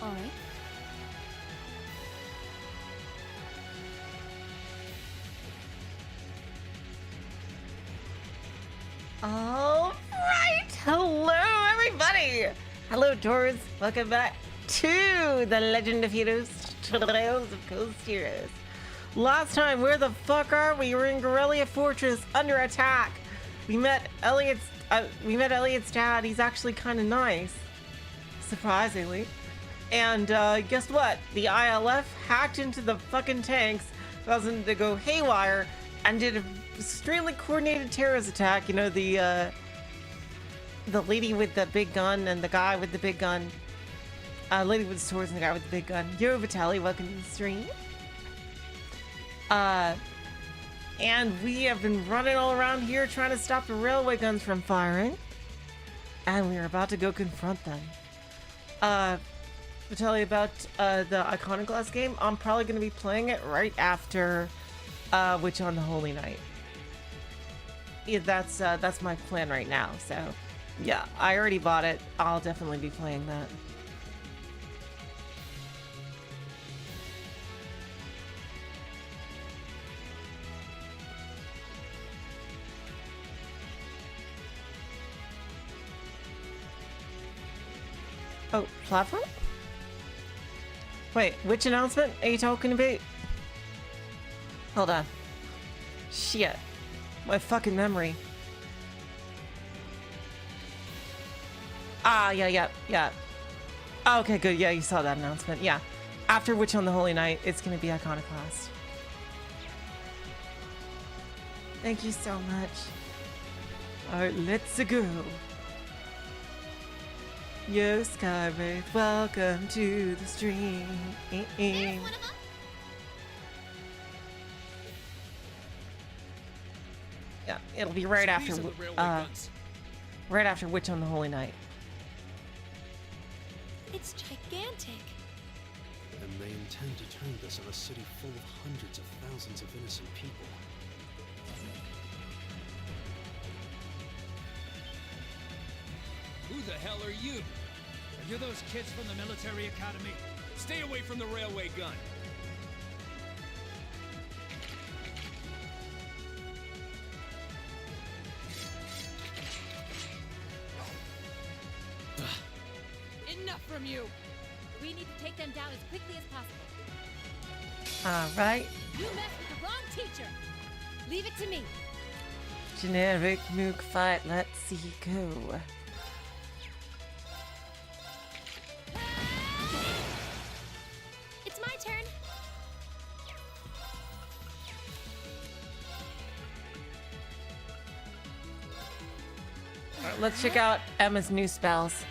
All right. All right. Hello, everybody. Hello, Taurus. Welcome back to the Legend of Heroes, Trails of Coast Heroes. Last time, where the fuck are we? We're in Garrelia Fortress, under attack. We met Elliot's dad. He's actually kind of nice, surprisingly. And guess what? The ILF hacked into the fucking tanks, caused them to go haywire, and did a extremely coordinated terrorist attack. You know, the lady with the big gun and the guy with the big gun. Lady with the swords and the guy with the big gun. Yo, Vitaly, welcome to the stream. And we have been running all around here trying to stop the railway guns from firing. And we're about to go confront them. Vitaly, about the Iconoclast game, I'm probably going to be playing it right after Witch on the Holy Night. Yeah, that's my plan right now. So, yeah, I already bought it. I'll definitely be playing that. Oh, platform? Wait, which announcement are you talking about? Hold on. Shit. My fucking memory. Ah, yeah. Oh, okay, good. Yeah, you saw that announcement. Yeah. After Witch on the Holy Night, it's gonna be Iconoclast. Thank you so much. Alright, let's go. Yo, Skywraith, welcome to the stream. There's one of them. Yeah, it'll be right after Witch on the Holy Night. It's gigantic. And they intend to turn this on a city full of hundreds of thousands of innocent people. Who the hell are you? Are you those kids from the military academy? Stay away from the railway gun. Enough from you. We need to take them down as quickly as possible. All right. You messed with the wrong teacher. Leave it to me. Generic mook fight. Let's see go. It's my turn. All right, let's check out Emma's new spells.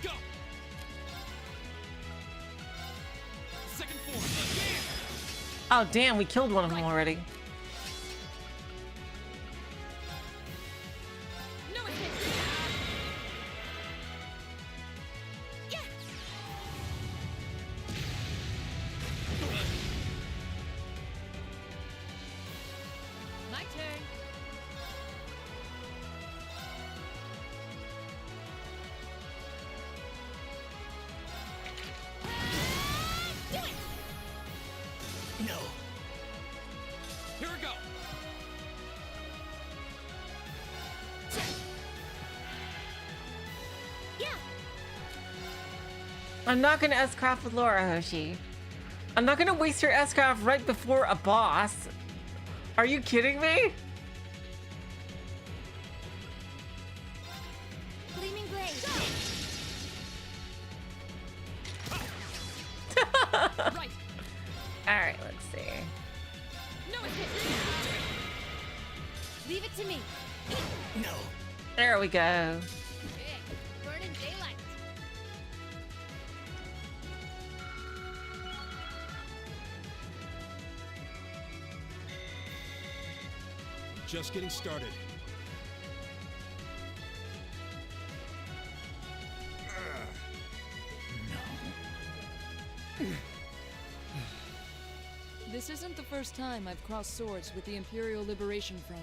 Go. Second form. Oh, damn, we killed one of them already. No escape. Yeah. My turn. Do it. No. Here we go. Yeah. I'm not gonna S-craft with Laura, Hoshi. I'm not gonna waste her S-craft right before a boss. Are you kidding me? Gleaming blade. Right. All right, let's see. No escape. Leave it to me. No. There we go. Big. Burning daylight. Just getting started. This isn't the first time I've crossed swords with the Imperial Liberation Front.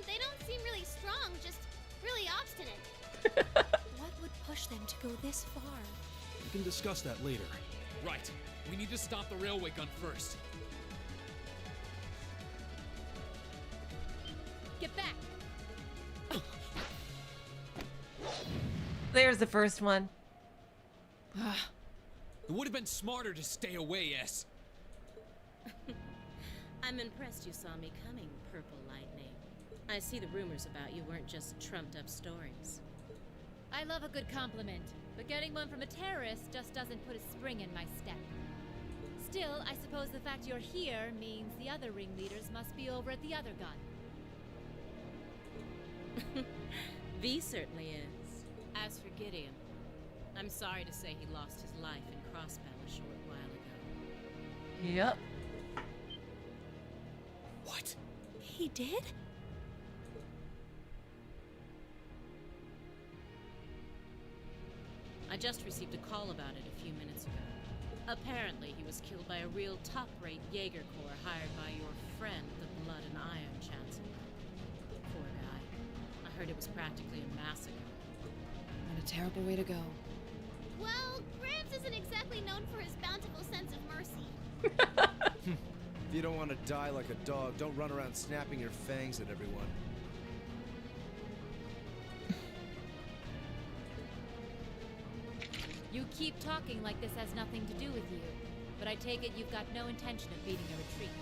They don't seem really strong, just go this far? We can discuss that later. Right. We need to stop the railway gun first. Get back! There's the first one. It would have been smarter to stay away, S. I'm impressed you saw me coming, Purple Lightning. I see the rumors about you weren't just trumped-up stories. I love a good compliment, but getting one from a terrorist just doesn't put a spring in my step. Still, I suppose the fact you're here means the other ringleaders must be over at the other gun. V certainly is. As for Gideon, I'm sorry to say he lost his life in Crossbell a short while ago. Yep. What? He did? I just received a call about it a few minutes ago. Apparently, he was killed by a real top-rate Jaeger Corps hired by your friend, the Blood and Iron Chancellor. Poor guy. I heard it was practically a massacre. What a terrible way to go. Well, Gramps isn't exactly known for his bountiful sense of mercy. If you don't want to die like a dog, don't run around snapping your fangs at everyone. You keep talking like this has nothing to do with you, but I take it you've got no intention of beating a retreat.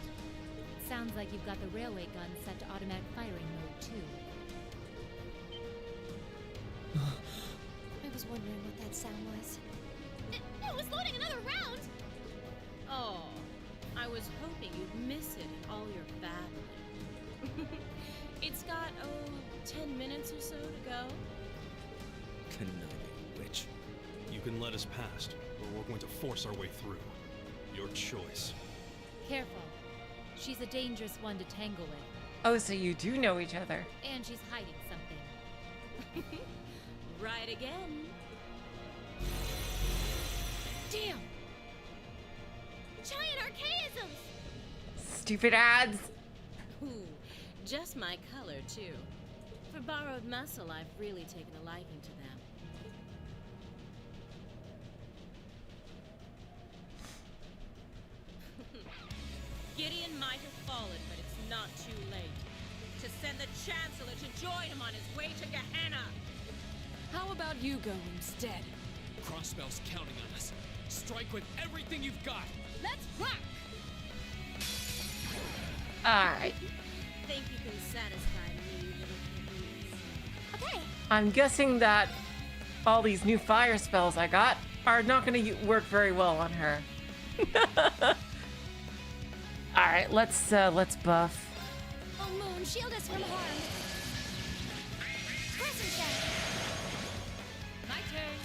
It sounds like you've got the railway gun set to automatic firing mode, too. I was wondering what that sound was. It was loading another round! Oh, I was hoping you'd miss it in all your babbling. It's got, 10 minutes or so to go. Conniving witch. You can let us past, or we're going to force our way through. Your choice. Careful. She's a dangerous one to tangle with, Oh, so you do know each other. and she's hiding something. Right again. Damn! Giant archaisms! Stupid ads. Ooh, just my color, too. For borrowed muscle, I've really taken a liking to them. Gideon might have fallen, but it's not too late. To send the Chancellor to join him on his way to Gehenna! How about you go instead? Crossbell's counting on us. Strike with everything you've got. Let's rock! Alright. Think you can satisfy me, little piggies? Okay, I'm guessing that all these new fire spells I got are not going to work very well on her. Alright, let's buff. oh Moon, shield us from harm. Crescent Shell. My turn.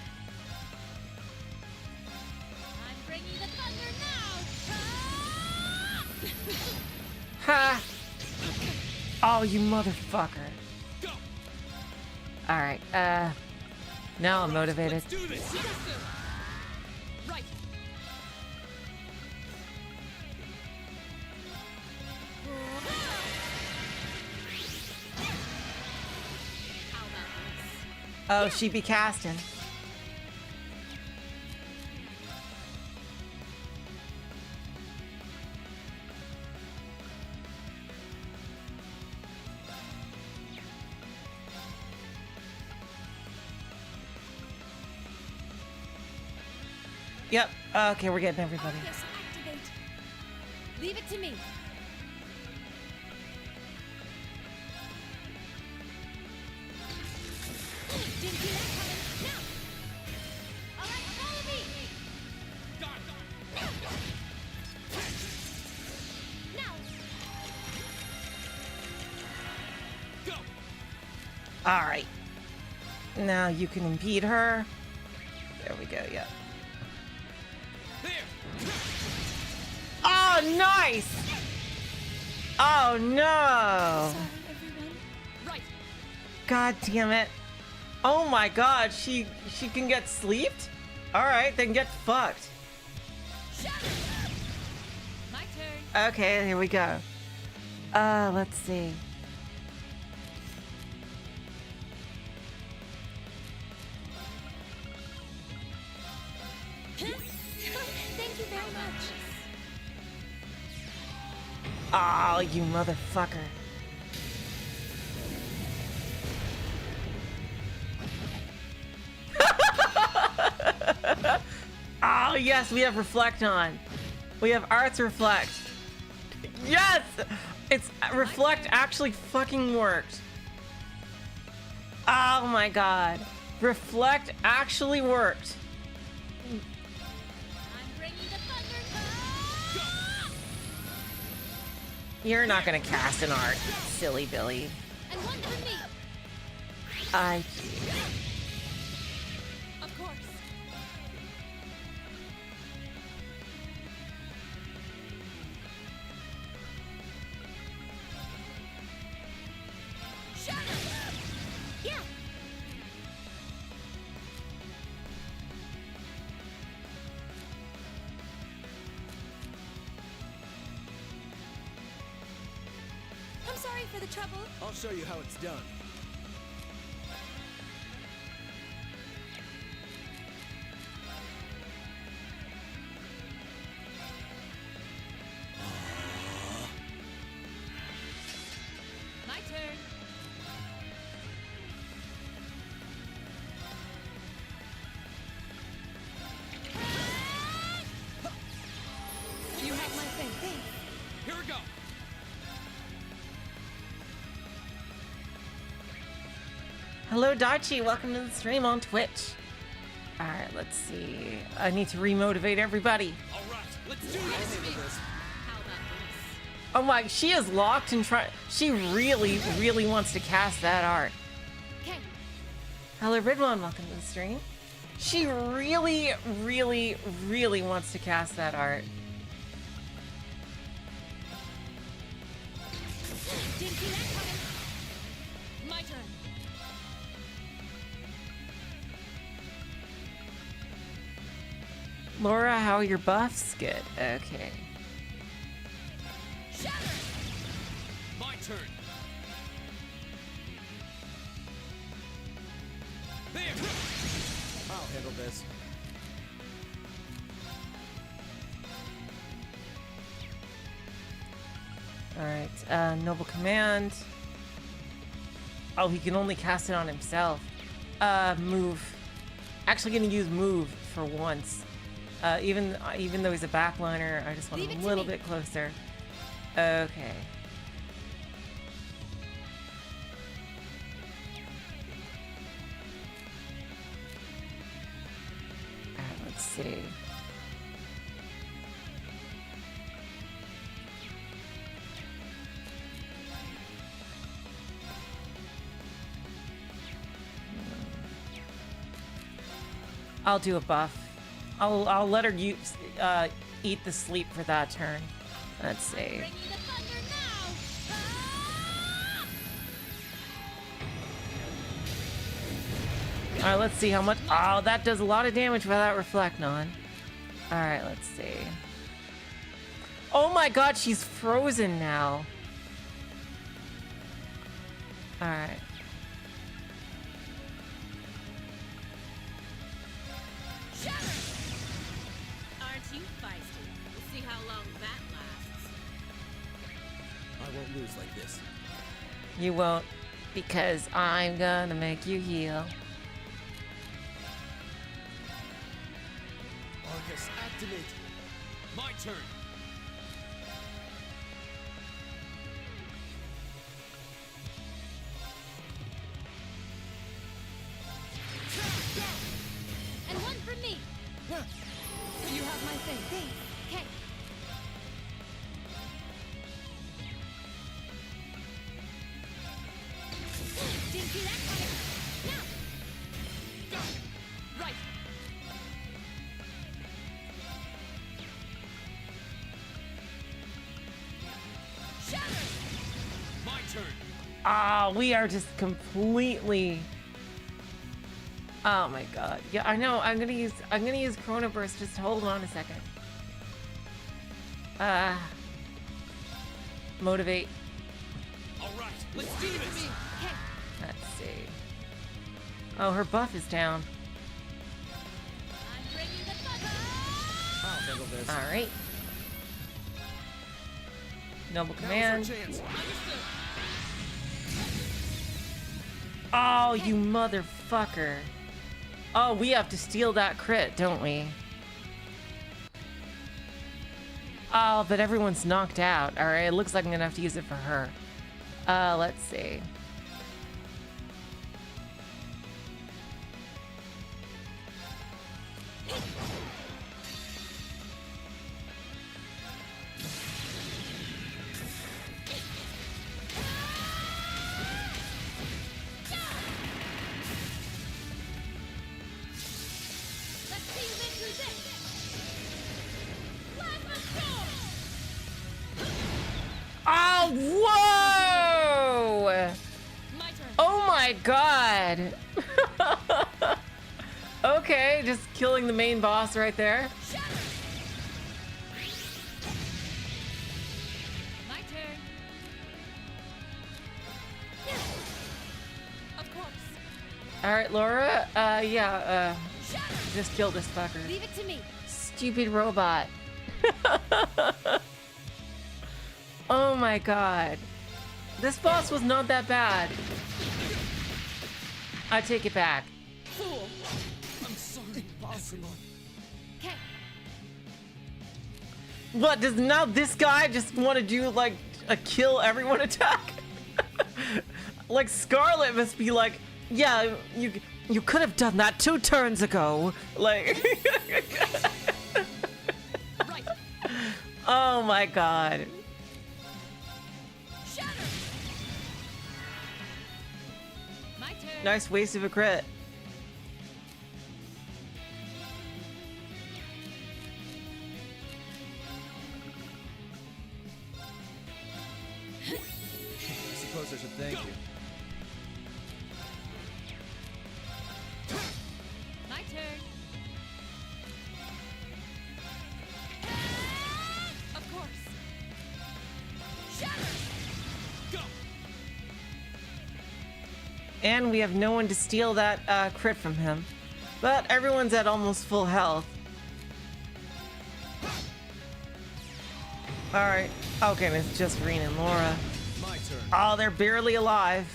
I'm bringing the thunder now! Ha! Oh, you motherfucker. Go! Alright, now I'm motivated. Let's do this! Right. How about this? Oh, she be casting. Yep. Okay, we're getting everybody. Arcus, activate. Leave it to me. Didn't see that coming. Now! Alright, follow me! Got it. Now! Go! Alright. Now you can impede her. There we go, yep. There! Oh, nice! Oh, no! Sorry, everyone. Right. God damn it. Oh my god, she can get sleeped? Alright, then get fucked. My turn. Okay, here we go. Let's see. Thank you very much. Oh, you motherfucker. Oh, yes, we have Reflect on. We have Arts Reflect. Yes! It's Reflect actually fucking worked. Oh my god. Reflect actually worked. I'm bringing the thunder. You're not gonna cast an art, silly Billy. And one for me. Of course. Shatter! Yeah. I'm sorry for the trouble. I'll show you how it's done. My turn. You have my faith. Here we go. Hello, Dachi. Welcome to the stream on Twitch. Alright, let's see. I need to remotivate everybody. All right, let's do this. How about this? Oh my, she is locked and trying. She really, really wants to cast that art. Okay. Hello, Ridwan. Welcome to the stream. She really, really, really wants to cast that art. Didn't see that coming. My turn. Laura, how are your buffs? Good. Okay. Shatter! My turn. There. I'll handle this. Alright, Noble Command. Oh, he can only cast it on himself. Move. Actually gonna use move for once. Even though he's a backliner, I just want Leave him it a to little me. bit closer. Okay. Alright, let's see. I'll do a buff. I'll let her use, eat the sleep for that turn. Let's see. Bringing the thunder now. Ah! Alright, let's see how much. Oh, that does a lot of damage without Reflect on. Alright, let's see. Oh my god, she's frozen now. Alright. Shatter! Aren't you feisty? We'll see how long that lasts. I won't lose like this. You won't, because I'm gonna make you heal. Arcus, activate. My turn. And one for me. You have my faith. Okay. Didn't see that coming. Now. Right. Shatter! My turn. Ah, we are just completely. Oh my god. Yeah, I know. I'm gonna use Chrono Burst. Just hold on a second. Motivate. All right, let's do this. Okay. Let's see. Oh, her buff is down. I'm bringing the thunder. handle this. All right. Noble Now's our command. chance. Oh, you motherfucker. Oh, we have to steal that crit, don't we? Oh, but everyone's knocked out. All right, it looks like I'm gonna have to use it for her. Let's see. Let's see you live through this. Plasma storm. Oh, whoa! My turn. Oh my god. Okay, just killing the main boss right there. My turn. Of course. All right, Laura. Just kill this fucker. Leave it to me. Stupid robot. Oh my god. This boss was not that bad. I take it back. Fool. I'm sorry. Impossible. Okay. What, does now this guy just want to do like a kill everyone attack? Like Scarlet must be like, yeah, you could have done that 2 turns ago. Like Right. oh my god. Shatter. My turn. Nice waste of a crit. I suppose I should thank you. My turn. Of course. Shatter. Go. And we have no one to steal that crit from him. But everyone's at almost full health. Alright. Okay, and it's just Reen and Laura. My turn. Oh, they're barely alive.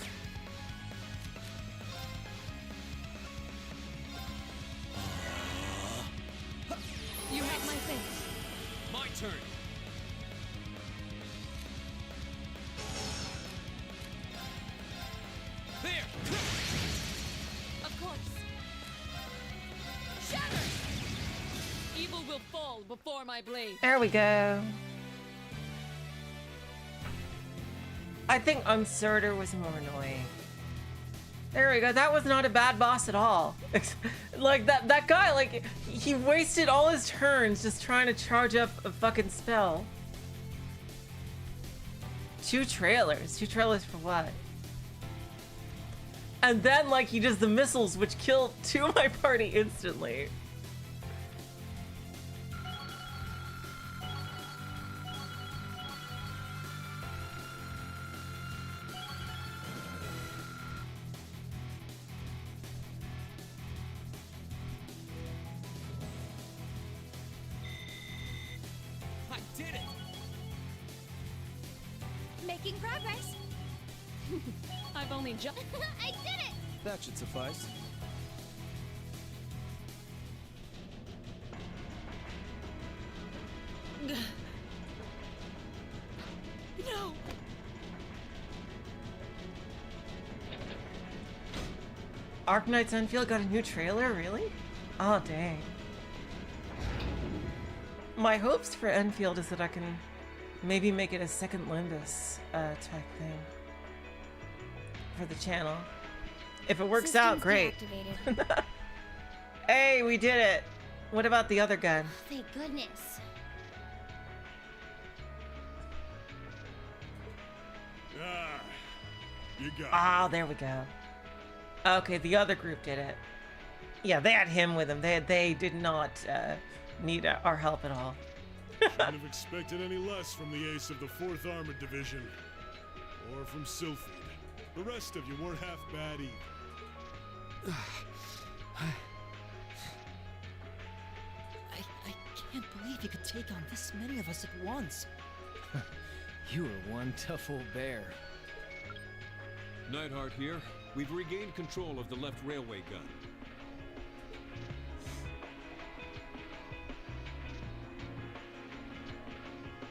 You have my face. My turn. There. Of course. Shatter. Evil will fall before my blade. There we go. I think Uncerter was more annoying. There we go. That was not a bad boss at all. Like that guy, like he wasted all his turns just trying to charge up a fucking spell. 2 trailers. 2 trailers for what? And then like he does the missiles which kill 2 of my party instantly. I did it. Making progress. I've only just. I did it. That should suffice. No. Arknight's Enfield got a new trailer, really? Oh dang. My hopes for Enfield is that I can maybe make it a second Limbus type thing for the channel. If it works out, Systems great. deactivated. Hey, we did it. What about the other gun? Thank goodness. Ah, you got Ah, there we go. Okay, the other group did it. Yeah, they had him with them. They did not need our help at all. Shouldn't have expected any less from the ace of the 4th Armored Division. Or from Sylphid. The rest of you weren't half bad either. I can't believe you could take on this many of us at once. You are one tough old bear. Neidhart here. We've regained control of the left railway gun.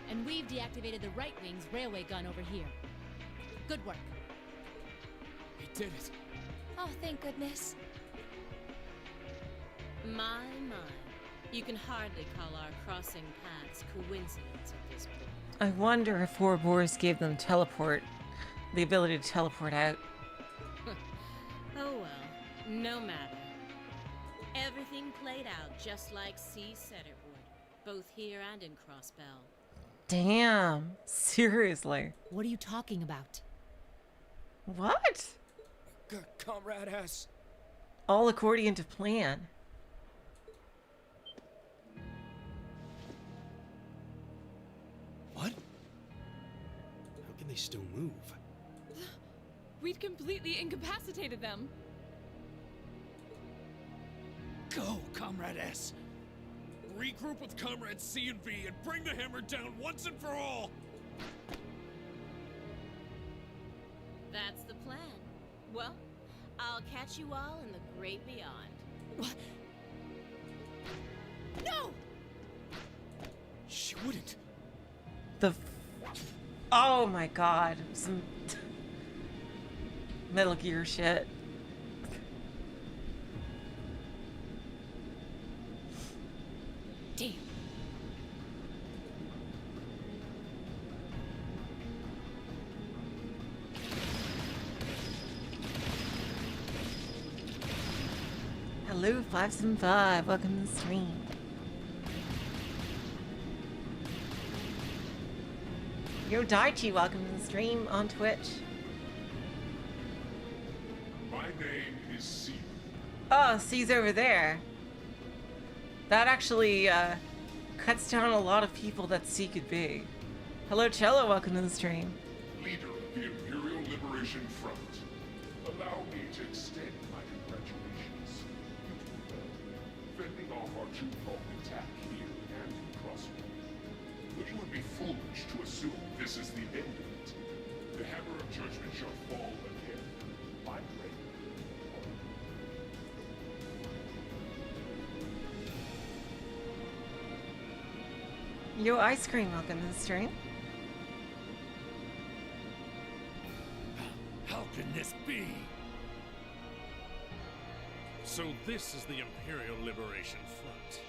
And we've deactivated the right wing's railway gun over here. Good work. We did it. Oh, thank goodness. My. You can hardly call our crossing paths coincidence at this point. I wonder if Ouroboros gave them the ability to teleport out. Oh well, no matter. Everything played out just like C said it would, both here and in Crossbell. Damn, seriously. What are you talking about? What? Comrade S. All according to plan. What? How can they still move? We'd completely incapacitated them. Go, Comrade S. Regroup with Comrades C and V and bring the hammer down once and for all! That's the plan. Well, I'll catch you all in the great beyond. No! She wouldn't. Oh my god. Some Metal Gear shit. Damn. Hello, 575. Welcome to the stream. Yo, Daichi, welcome to the stream on Twitch. My name is C. Oh, C's over there. That actually cuts down a lot of people that C could be. Hello, Cello, welcome to the stream. Leader of the Imperial Liberation Front. Allow me to extend my congratulations. You did well, fending off our two-pronged attack here and in Crossbell. But you would be foolish to assume this is the end of it. The hammer of judgment shall fall again. My reign. Yo, Ice Cream, welcome to the stream. How can this be? So this is the Imperial Liberation Front.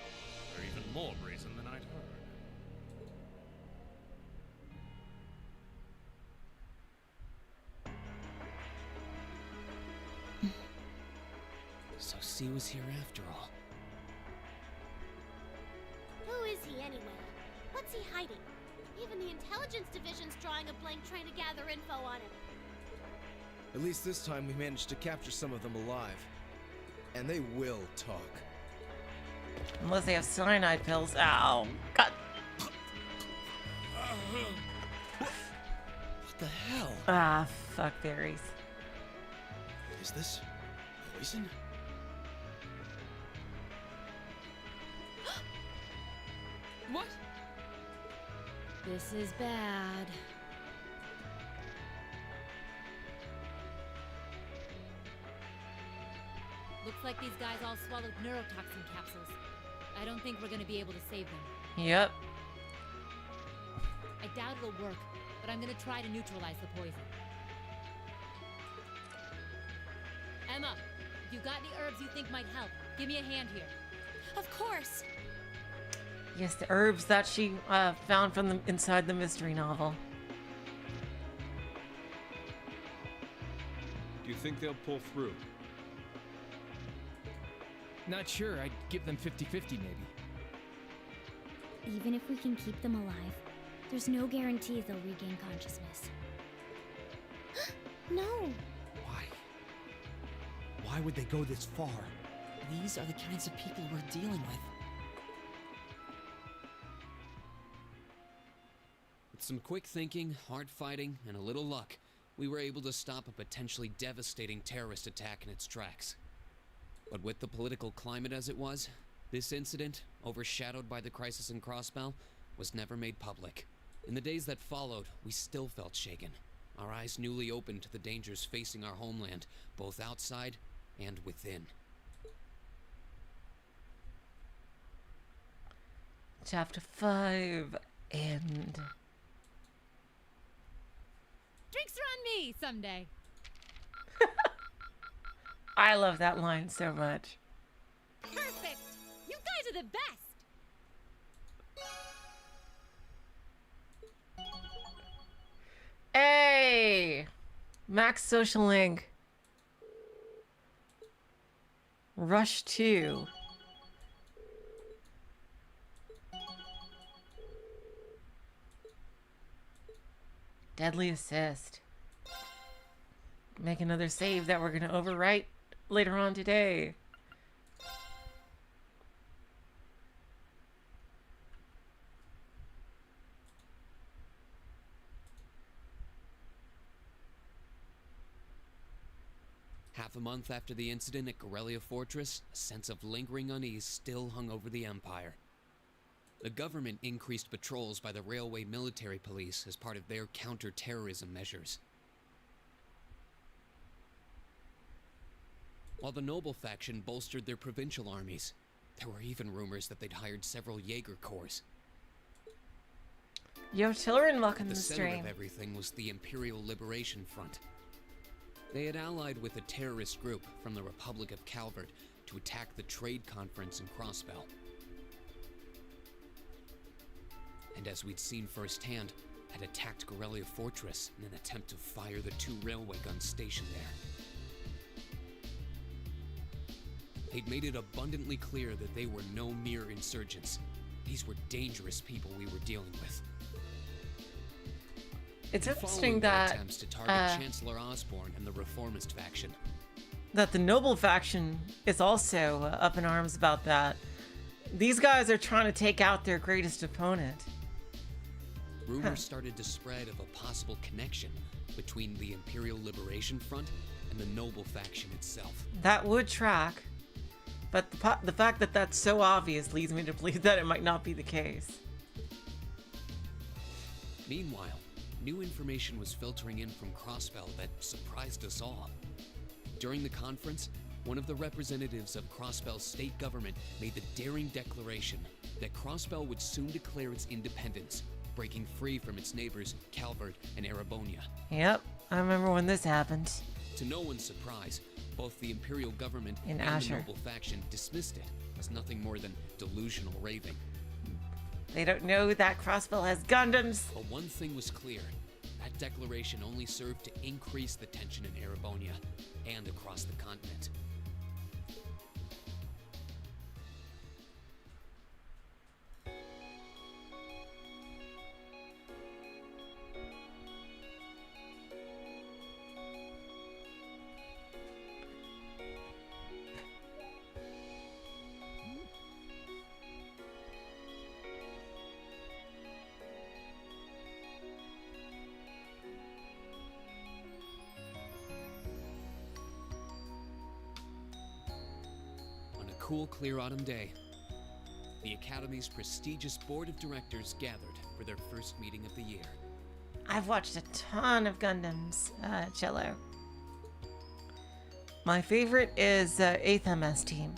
They're even more brazen than I'd heard. So C was here after all. Who is he anyway? What's he hiding? Even the intelligence division's drawing a blank trying to gather info on him. At least this time we managed to capture some of them alive. And they will talk. Unless they have cyanide pills. Ow. God. What the hell? Ah, fuck berries. Is this poison? What? This is bad. Looks like these guys all swallowed neurotoxin capsules. I don't think we're gonna be able to save them. Yep. I doubt it'll work, but I'm gonna try to neutralize the poison. Emma, if you got any herbs you think might help, give me a hand here. Of course. Yes, the herbs that she found from inside the mystery novel. Do you think they'll pull through? Not sure. I'd give them 50-50 maybe. Even if we can keep them alive, there's no guarantee they'll regain consciousness. No! Why? Why would they go this far? These are the kinds of people we're dealing with. With some quick thinking, hard fighting, and a little luck, we were able to stop a potentially devastating terrorist attack in its tracks. But with the political climate as it was, This incident, overshadowed by the crisis in Crossbell, was never made public. In the days that followed, we still felt shaken, our eyes newly opened to the dangers facing our homeland, both outside and within. Chapter 5, end. Drinks are on me someday. I love that line so much. Perfect. You guys are the best. Hey! Max Social Link. Rush 2. Deadly Assist. Make another save that we're going to overwrite later on today. Half a month after the incident at Garrelia Fortress, a sense of lingering unease still hung over the Empire. The government increased patrols by the railway military police as part of their counter-terrorism measures. While the noble faction bolstered their provincial armies, there were even rumors that they'd hired several Jaeger corps. Yo, Tillerin, welcome At to the the center stream. of everything was the Imperial Liberation Front. They had allied with a terrorist group from the Republic of Calvert to attack the trade conference in Crossbell. And as we'd seen firsthand, had attacked Garrelia Fortress in an attempt to fire the 2 railway guns stationed there. They'd made it abundantly clear that they were no mere insurgents. These were dangerous people we were dealing with. It's And interesting following their that attempts to target Chancellor Osborne and the reformist faction. that the noble faction is also up in arms about that. These guys are trying to take out their greatest opponent. Rumors started to spread of a possible connection between the Imperial Liberation Front and the noble faction itself. That would track, but the fact that that's so obvious leads me to believe that it might not be the case. Meanwhile, new information was filtering in from Crossbell that surprised us all. During the conference, one of the representatives of Crossbell's state government made the daring declaration that Crossbell would soon declare its independence, breaking free from its neighbors Calvert and Erebonia. Yep, I remember when this happened. To no one's surprise, both the Imperial government In and Asher. the noble faction dismissed it as nothing more than delusional raving. They don't know that Crossbell has Gundams. But one thing was clear. That declaration only served to increase the tension in Erebonia and across the continent. Cool, clear autumn day, the Academy's prestigious board of directors gathered for their first meeting of the year. I've watched a ton of Gundams, Cello. My favorite is 8th MS Team.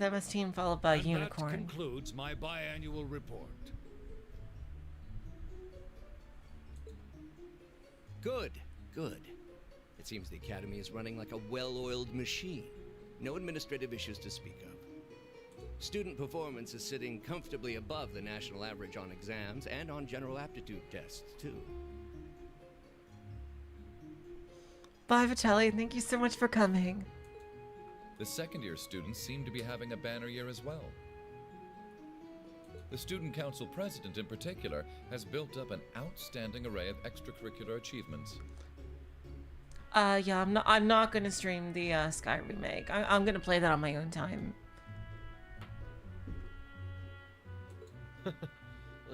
MS Team followed by And Unicorn. that concludes my biannual report. Good, good. It seems the Academy is running like a well-oiled machine. No administrative issues to speak of. Student performance is sitting comfortably above the national average on exams and on general aptitude tests, too. Bye, Vitelli. Thank you so much for coming. The second-year students seem to be having a banner year as well. The Student Council President, in particular, has built up an outstanding array of extracurricular achievements. Yeah, I'm not gonna stream the Sky remake. I'm gonna play that on my own time. Well,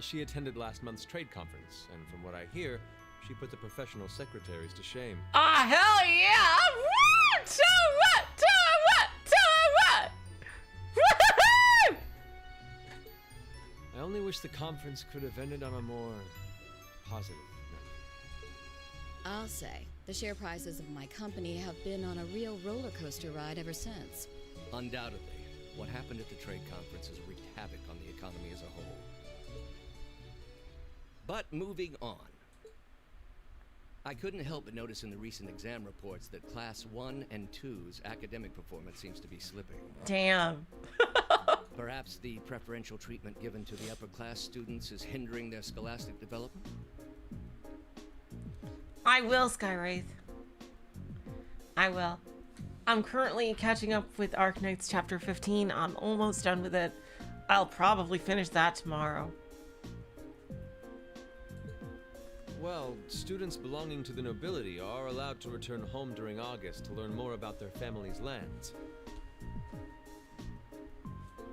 she attended last month's trade conference, and from what I hear, she put the professional secretaries to shame. Ah, hell yeah! Woo! To what? Woohoo! I only wish the conference could have ended on a more positive note. I'll say, the share prices of my company have been on a real roller coaster ride ever since. Undoubtedly, what happened at the trade conference has wreaked havoc on the economy as a whole. But moving on. I couldn't help but notice in the recent exam reports that Class 1 and 2's academic performance seems to be slipping. Damn. Perhaps the preferential treatment given to the upper class students is hindering their scholastic development? I will, Skywraith. I will. I'm currently catching up with Arknights Chapter 15. I'm almost done with it. I'll probably finish that tomorrow. Well, students belonging to the nobility are allowed to return home during August to learn more about their family's lands.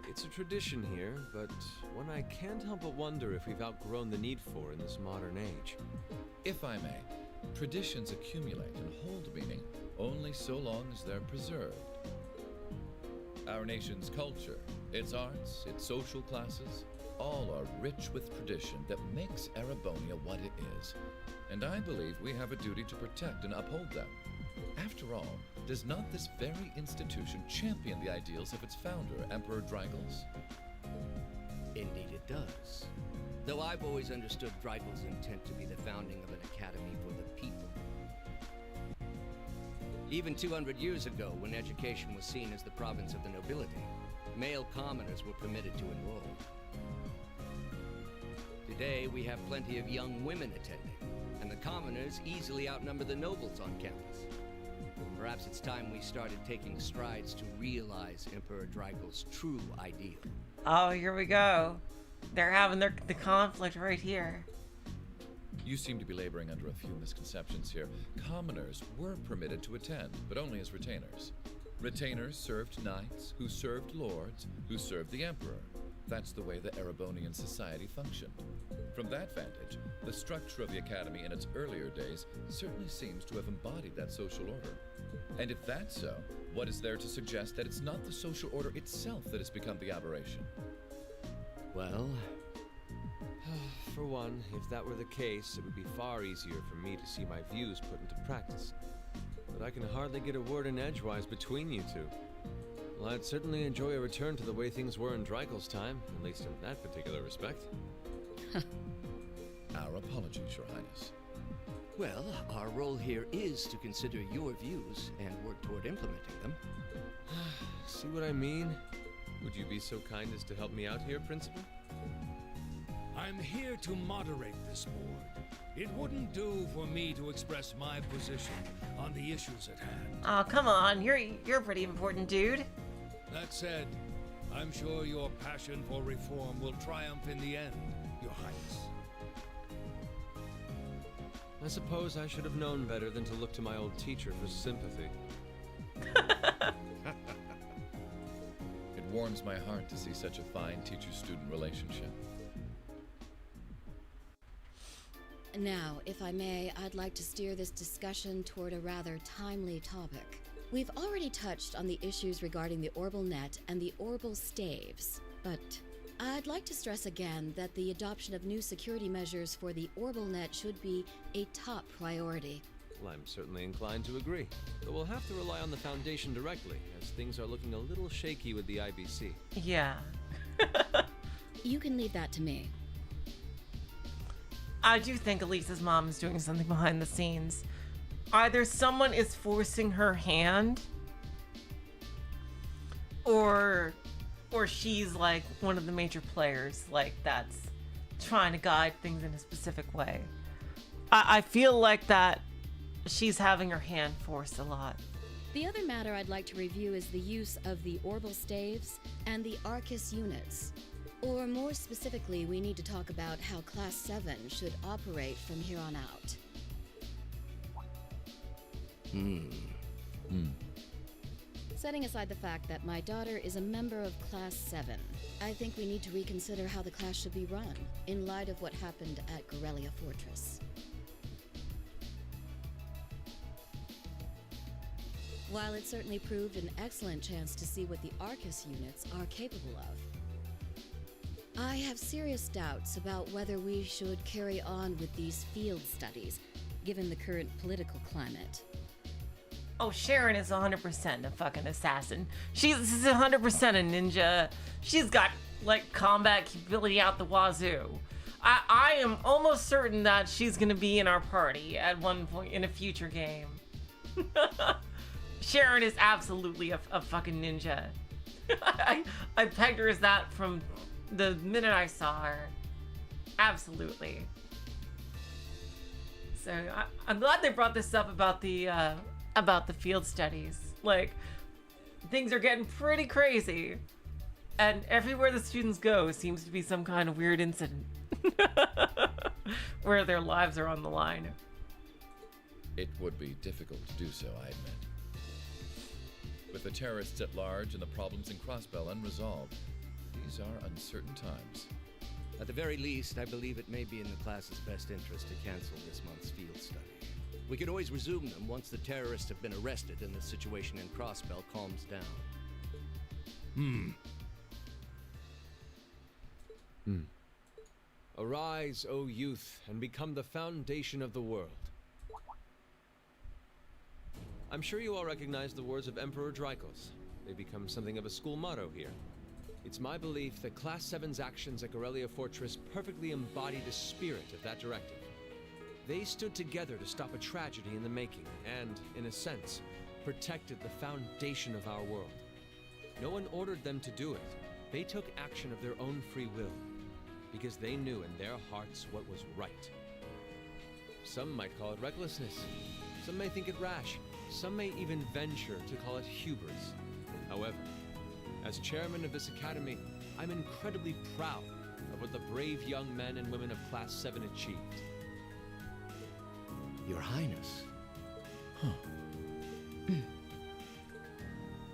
It's a tradition here, but one I can't help but wonder if we've outgrown the need for in this modern age. If I may, traditions accumulate and hold meaning only so long as they're preserved. Our nation's culture, its arts, its social classes, all are rich with tradition that makes Erebonia what it is, and I believe we have a duty to protect and uphold them. After all, does not this very institution champion the ideals of its founder, Emperor Drygles? Indeed it does. Though I've always understood Drygles' intent to be the founding of an academy for the people. Even 200 years ago, when education was seen as the province of the nobility, male commoners were permitted to enroll. Today, we have plenty of young women attending, and the commoners easily outnumber the nobles on campus. Perhaps it's time we started taking strides to realize Emperor Drygles' true ideal. Oh, here we go. They're having the conflict right here. You seem to be laboring under a few misconceptions here. Commoners were permitted to attend, but only as retainers. Retainers served knights, who served lords, who served the emperor. That's the way the Erebonian society functioned. From that vantage, the structure of the academy in its earlier days certainly seems to have embodied that social order. And if that's so, what is there to suggest that it's not the social order itself that has become the aberration? Well, for one, if that were the case, it would be far easier for me to see my views put into practice. But I can hardly get a word in edgewise between you two. Well, I'd certainly enjoy a return to the way things were in Drygles' time, at least in that particular respect. Our apologies, Your Highness. Well, our role here is to consider your views and work toward implementing them. See what I mean? Would you be so kind as to help me out here, Principal? I'm here to moderate this board. It wouldn't do for me to express my position on the issues at hand. Oh, come on. You're a pretty important dude. That said, I'm sure your passion for reform will triumph in the end, Your Highness. I suppose I should have known better than to look to my old teacher for sympathy. It warms my heart to see such a fine teacher-student relationship. Now, if I may, I'd like to steer this discussion toward a rather timely topic. We've already touched on the issues regarding the Orbital Net and the Orbital Staves, but I'd like to stress again that the adoption of new security measures for the Orbital Net should be a top priority. Well, I'm certainly inclined to agree, but we'll have to rely on the Foundation directly, as things are looking a little shaky with the IBC. Yeah. You can leave that to me. I do think Elisa's mom is doing something behind the scenes. Either someone is forcing her hand, or she's like one of the major players, like that's trying to guide things in a specific way. I feel like that she's having her hand forced a lot. The other matter I'd like to review is the use of the Orbital Staves and the Arcus units. Or more specifically, we need to talk about how Class 7 should operate from here on out. Setting aside the fact that my daughter is a member of Class 7, I think we need to reconsider how the class should be run, in light of what happened at Garrelia Fortress. While it certainly proved an excellent chance to see what the Arcus units are capable of, I have serious doubts about whether we should carry on with these field studies, given the current political climate. Oh, Sharon is 100% a fucking assassin. She's 100% a ninja. She's got, like, combat capability out the wazoo. I am almost certain that she's gonna be in our party at one point in a future game. Sharon is absolutely a fucking ninja. I pegged her as that from the minute I saw her. Absolutely. So I'm glad they brought this up about the field studies. Like, things are getting pretty crazy, and everywhere the students go seems to be some kind of weird incident where their lives are on the line. It would be difficult to do so, I admit. With the terrorists at large and the problems in Crossbell unresolved, these are uncertain times. At the very least, I believe it may be in the class's best interest to cancel this month's field study. We could always resume them once the terrorists have been arrested and the situation in Crossbell calms down. Arise, O youth, and become the foundation of the world. I'm sure you all recognize the words of Emperor Drykos. They become something of a school motto here. It's my belief that Class 7's actions at Garrelia Fortress perfectly embody the spirit of that directive. They stood together to stop a tragedy in the making and, in a sense, protected the foundation of our world. No one ordered them to do it. They took action of their own free will, because they knew in their hearts what was right. Some might call it recklessness. Some may think it rash. Some may even venture to call it hubris. However, as chairman of this academy, I'm incredibly proud of what the brave young men and women of Class 7 achieved. Your Highness.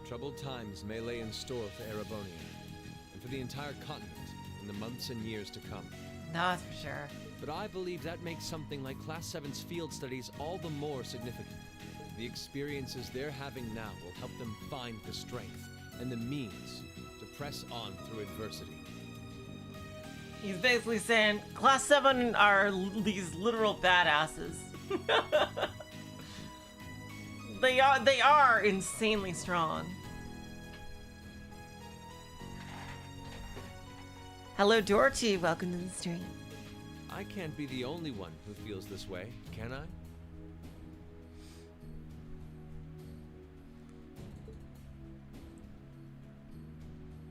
Troubled times may lay in store for Erebonia, and for the entire continent in the months and years to come. That's for sure. But I believe that makes something like Class 7's field studies all the more significant. The experiences they're having now will help them find the strength and the means to press on through adversity. He's basically saying Class 7 are these literal badasses. They are insanely strong. Hello, Dorothy. Welcome to the stream. I can't be the only one who feels this way, can I?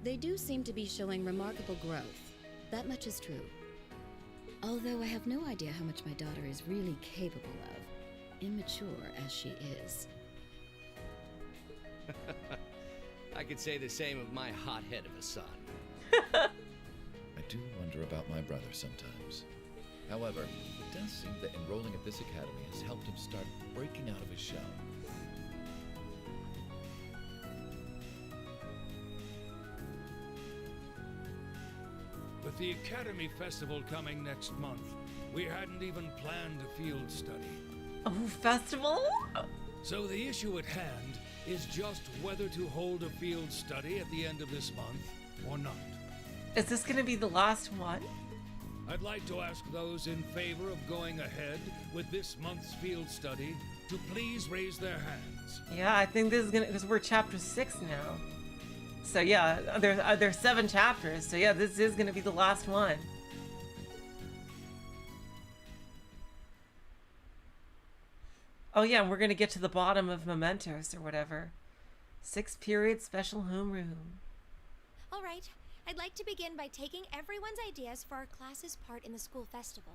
They do seem to be showing remarkable growth. That much is true. Although I have no idea how much my daughter is really capable of, immature as she is. I could say the same of my hothead of a son. I do wonder about my brother sometimes. However, it does seem that enrolling at this academy has helped him start breaking out of his shell. With the Academy Festival coming next month, we hadn't even planned a field study. Oh, festival? So the issue at hand is just whether to hold a field study at the end of this month or not. Is this going to be the last one? I'd like to ask those in favor of going ahead with this month's field study to please raise their hands. Yeah, I think this is gonna, because we're chapter 6 now. So yeah, there's 7 chapters. So yeah, this is gonna be the last one. Oh yeah, and we're gonna get to the bottom of Mementos or whatever. 6th period special homeroom. All right, I'd like to begin by taking everyone's ideas for our class's part in the school festival.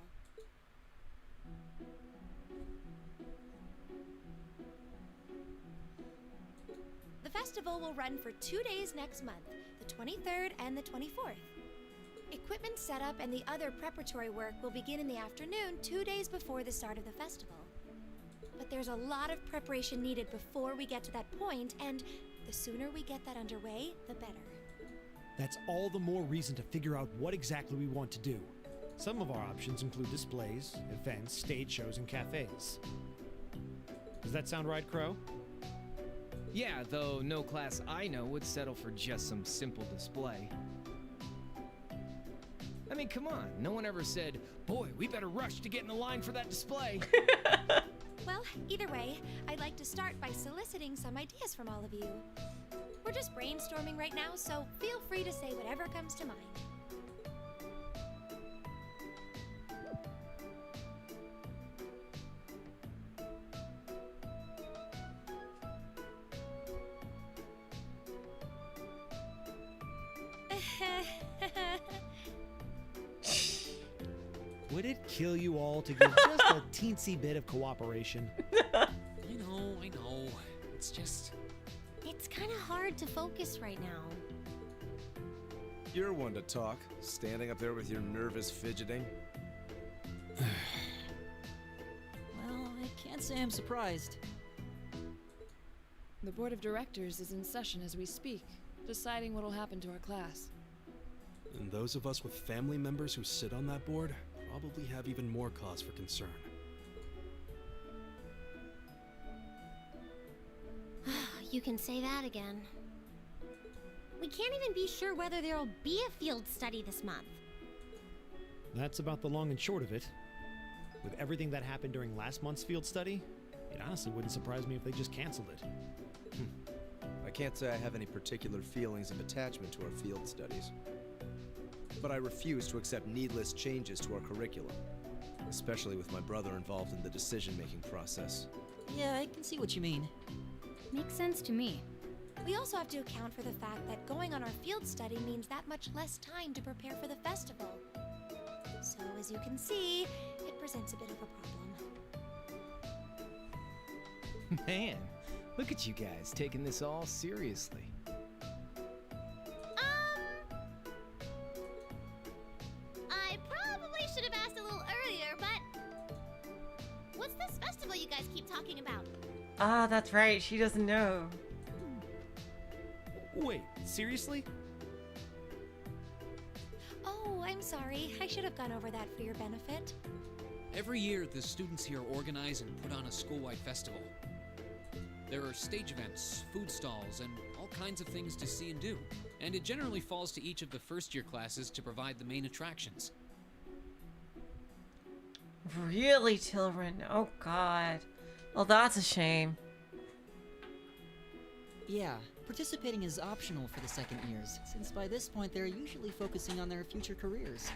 The festival will run for 2 days next month, the 23rd and the 24th. equipment setup and the other preparatory work will begin in the afternoon 2 days before the start of the festival. But there's a lot of preparation needed before we get to that point, and the sooner we get that underway, the better. That's all the more reason to figure out what exactly we want to do. Some of our options include displays, events, stage shows, and cafes. Does that sound right, Crow? Yeah, though no class I know would settle for just some simple display. I mean, come on, no one ever said, boy, we better rush to get in the line for that display. Well, either way, I'd like to start by soliciting some ideas from all of you. We're just brainstorming right now, so feel free to say whatever comes to mind. Would it kill you all to give just a teensy bit of cooperation? I know. It's just... It's kind of hard to focus right now. You're one to talk, standing up there with your nervous fidgeting. Well, I can't say I'm surprised. The board of directors is in session as we speak, deciding what'll happen to our class. And those of us with family members who sit on that board probably have even more cause for concern. You can say that again. We can't even be sure whether there'll be a field study this month. That's about the long and short of it. With everything that happened during last month's field study, it honestly wouldn't surprise me if they just canceled it. I can't say I have any particular feelings of attachment to our field studies. But I refuse to accept needless changes to our curriculum, especially with my brother involved in the decision-making process. Yeah, I can see what you mean. Makes sense to me. We also have to account for the fact that going on our field study means that much less time to prepare for the festival. So, as you can see, it presents a bit of a problem. Man, look at you guys taking this all seriously. I probably should have asked a little earlier, but what's this festival you guys keep talking about? Ah, that's right. She doesn't know. Wait, seriously? Oh, I'm sorry. I should have gone over that for your benefit. Every year, the students here organize and put on a school-wide festival. There are stage events, food stalls, and all kinds of things to see and do. And it generally falls to each of the first-year classes to provide the main attractions. Really, Tilrin? Oh, God. Well, that's a shame. Yeah, participating is optional for the second years, since by this point they're usually focusing on their future careers.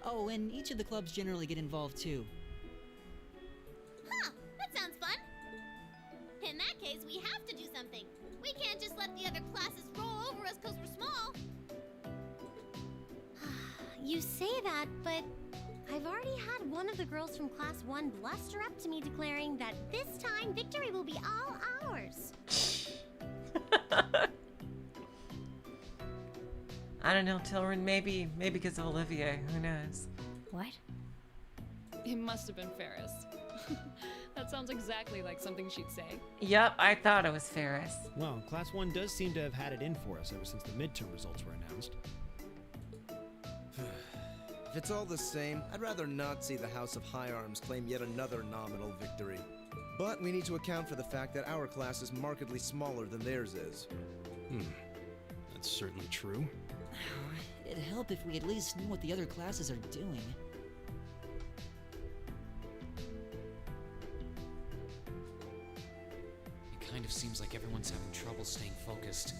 Oh, and each of the clubs generally get involved too. Huh, that sounds fun. In that case, we have to do something. We can't just let the other classes roll over us because we're small. You say that, but I've already had one of the girls from Class 1 bluster up to me declaring that this time victory will be all ours. I don't know, Tilrin. Maybe because of Olivia. Who knows? What? It must have been Ferris. That sounds exactly like something she'd say. Yep, I thought it was Ferris. Well, Class 1 does seem to have had it in for us ever since the midterm results were announced. If it's all the same, I'd rather not see the House of High Arms claim yet another nominal victory. But we need to account for the fact that our class is markedly smaller than theirs is. That's certainly true. It'd help if we at least knew what the other classes are doing. It kind of seems like everyone's having trouble staying focused.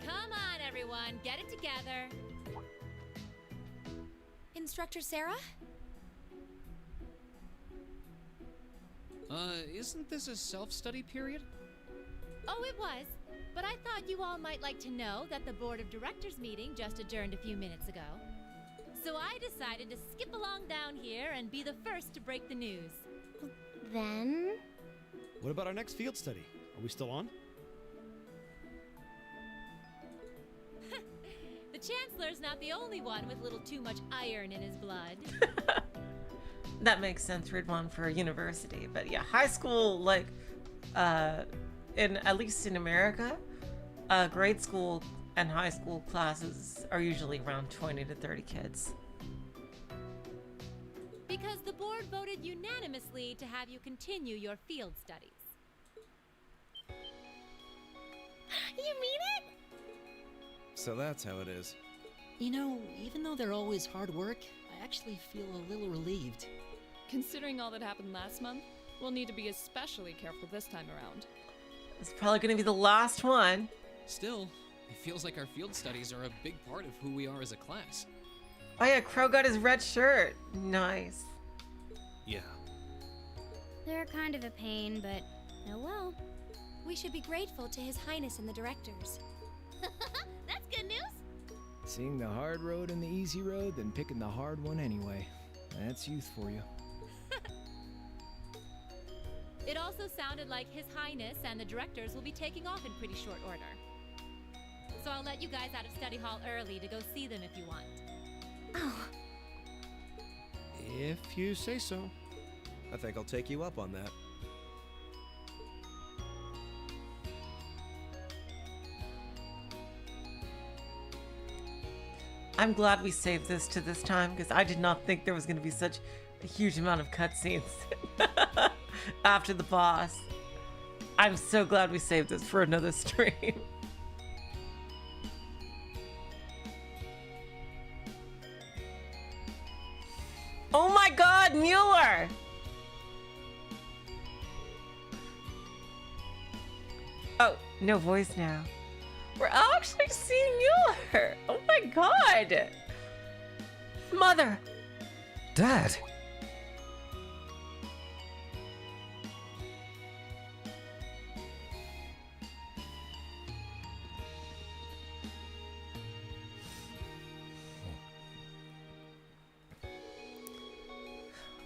Come on, everyone, get it together. Instructor Sarah? Isn't this a self-study period? Oh, it was. But I thought you all might like to know that the board of directors meeting just adjourned a few minutes ago. So I decided to skip along down here and be the first to break the news. Then? What about our next field study? Are we still on? Chancellor's not the only one with a little too much iron in his blood. That makes sense, Ridwan, for university. But yeah, high school, like, at least in America, grade school and high school classes are usually around 20 to 30 kids. Because the board voted unanimously to have you continue your field studies. You mean it? So that's how it is. You know, even though they're always hard work, I actually feel a little relieved. Considering all that happened last month, we'll need to be especially careful this time around. It's probably going to be the last one. Still, it feels like our field studies are a big part of who we are as a class. Oh yeah, Crow got his red shirt. Nice. Yeah. They're kind of a pain, but oh well. We should be grateful to His Highness and the directors. That's good news. Seeing the hard road and the easy road, then picking the hard one anyway. That's youth for you. It also sounded like His Highness and the directors will be taking off in pretty short order. So I'll let you guys out of study hall early to go see them if you want. Oh. If you say so. I think I'll take you up on that. I'm glad we saved this to this time because I did not think there was going to be such a huge amount of cutscenes after the boss. I'm so glad we saved this for another stream. Oh my god, Mueller! Oh, no voice now. We're actually seeing Mueller! Oh my god! Mother! Dad!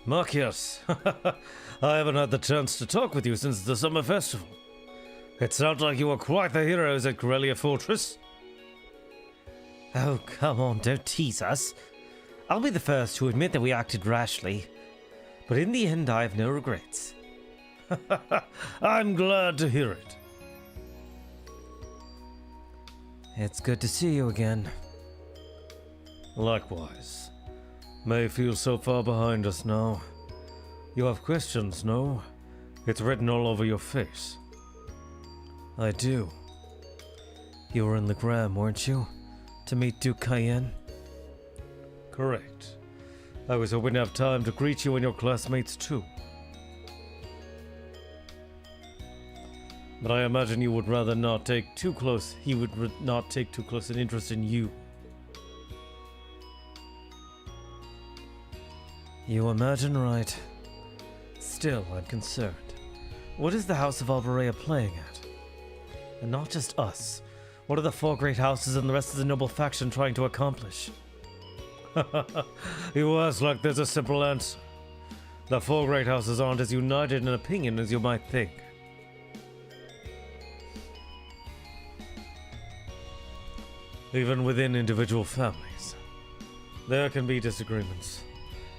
Marcus, I haven't had the chance to talk with you since the summer festival. It sounds like you were quite the heroes at Garrelia Fortress. Oh, come on, don't tease us. I'll be the first to admit that we acted rashly, but in the end I have no regrets. I'm glad to hear it. It's good to see you again. Likewise. May feel so far behind us now. You have questions, no? It's written all over your face. I do. You were in the Gram, weren't you? To meet Duke Cayenne? Correct. I was hoping to have time to greet you and your classmates too. But I imagine you would rather not take too close. He would not take too close an interest in you. You imagine right. Still, I'm concerned. What is the House of Alvarea playing at? And not just us. What are the four great houses and the rest of the noble faction trying to accomplish? You ask like there's a simple answer. The four great houses aren't as united in opinion as you might think. Even within individual families, there can be disagreements.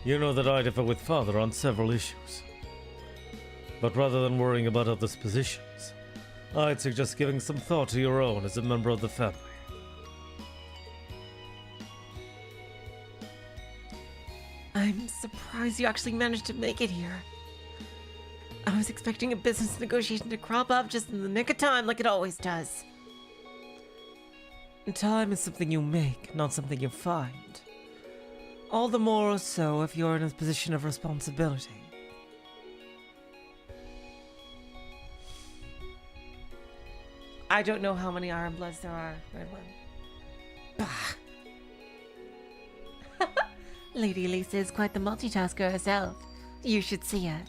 You know that I differ with Father on several issues. But rather than worrying about others' positions, I'd suggest giving some thought to your own as a member of the family. I'm surprised you actually managed to make it here. I was expecting a business negotiation to crop up just in the nick of time like it always does. Time is something you make, not something you find. All the more so if you're in a position of responsibility. I don't know how many Iron Bloods there are, Red One. Bah! Lady Lisa is quite the multitasker herself. You should see her.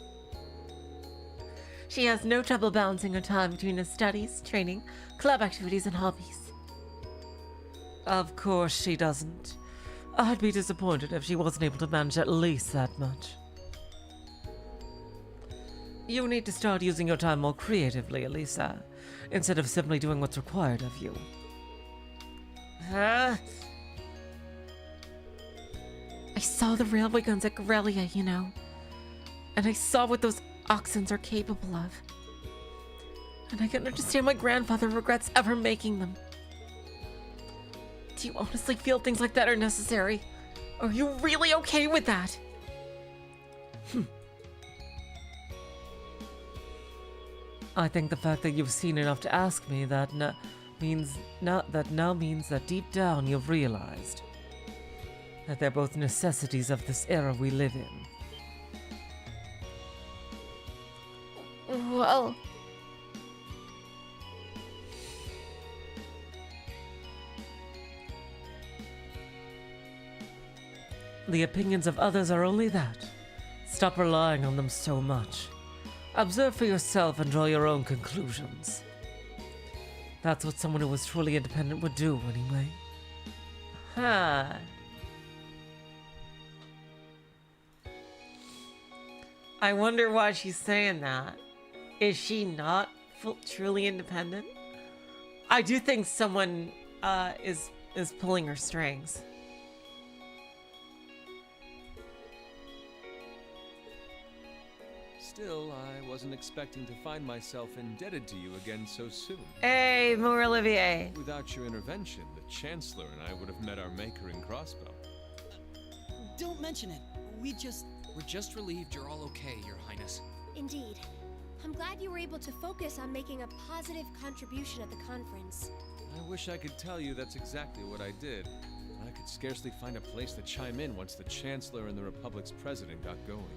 She has no trouble balancing her time between her studies, training, club activities, and hobbies. Of course she doesn't. I'd be disappointed if she wasn't able to manage at least that much. You need to start using your time more creatively, Elisa, instead of simply doing what's required of you. I saw the railway guns at Garrelia, you know. And I saw what those oxens are capable of. And I can understand why grandfather regrets ever making them. Do you honestly feel things like that are necessary? Are you really okay with that? I think the fact that you've seen enough to ask me that means that deep down you've realized that they're both necessities of this era we live in. Well... The opinions of others are only that. Stop relying on them so much. Observe for yourself and draw your own conclusions. That's what someone who was truly independent would do, anyway. Huh. I wonder why she's saying that. Is she not truly independent? I do think someone is pulling her strings. Still, I wasn't expecting to find myself indebted to you again so soon. Hey, more Olivier. Without your intervention, the Chancellor and I would have met our maker in Crossbow. Don't mention it. We're just relieved you're all okay, Your Highness. Indeed. I'm glad you were able to focus on making a positive contribution at the conference. I wish I could tell you that's exactly what I did. I could scarcely find a place to chime in once the Chancellor and the Republic's president got going.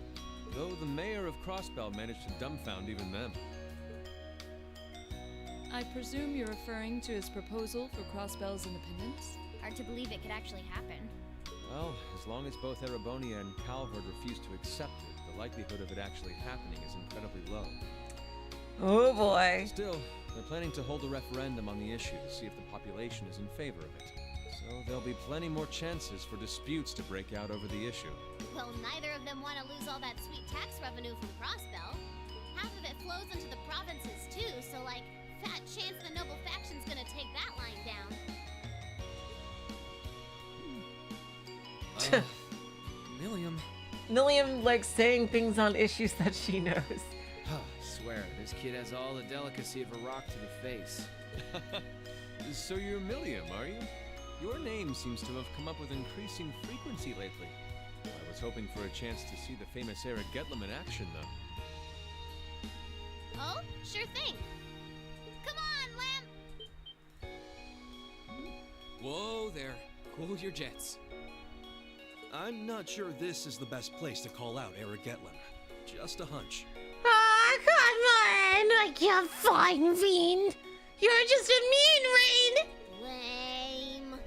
Though the mayor of Crossbell managed to dumbfound even them. I presume you're referring to his proposal for Crossbell's independence? Hard to believe it could actually happen. Well, as long as both Erebonia and Calvert refuse to accept it, the likelihood of it actually happening is incredibly low. Oh boy. Still, they're planning to hold a referendum on the issue to see if the population is in favor of it. So there'll be plenty more chances for disputes to break out over the issue. Well, neither of them want to lose all that sweet tax revenue from Crossbell. Half of it flows into the provinces too, so like, fat chance the noble faction's gonna take that line down. Milliam. Milliam likes saying things on issues that she knows. Swear, this kid has all the delicacy of a rock to the face. So you're Milliam, are you? Your name seems to have come up with increasing frequency lately. I was hoping for a chance to see the famous Eric Getlem in action, though. Oh, sure thing. Come on, Lamb! Whoa there. Cool your jets. I'm not sure this is the best place to call out Eric Getlem. Just a hunch. Ah, come on! I can't find Fiend! You're just a mean Rain! Lame.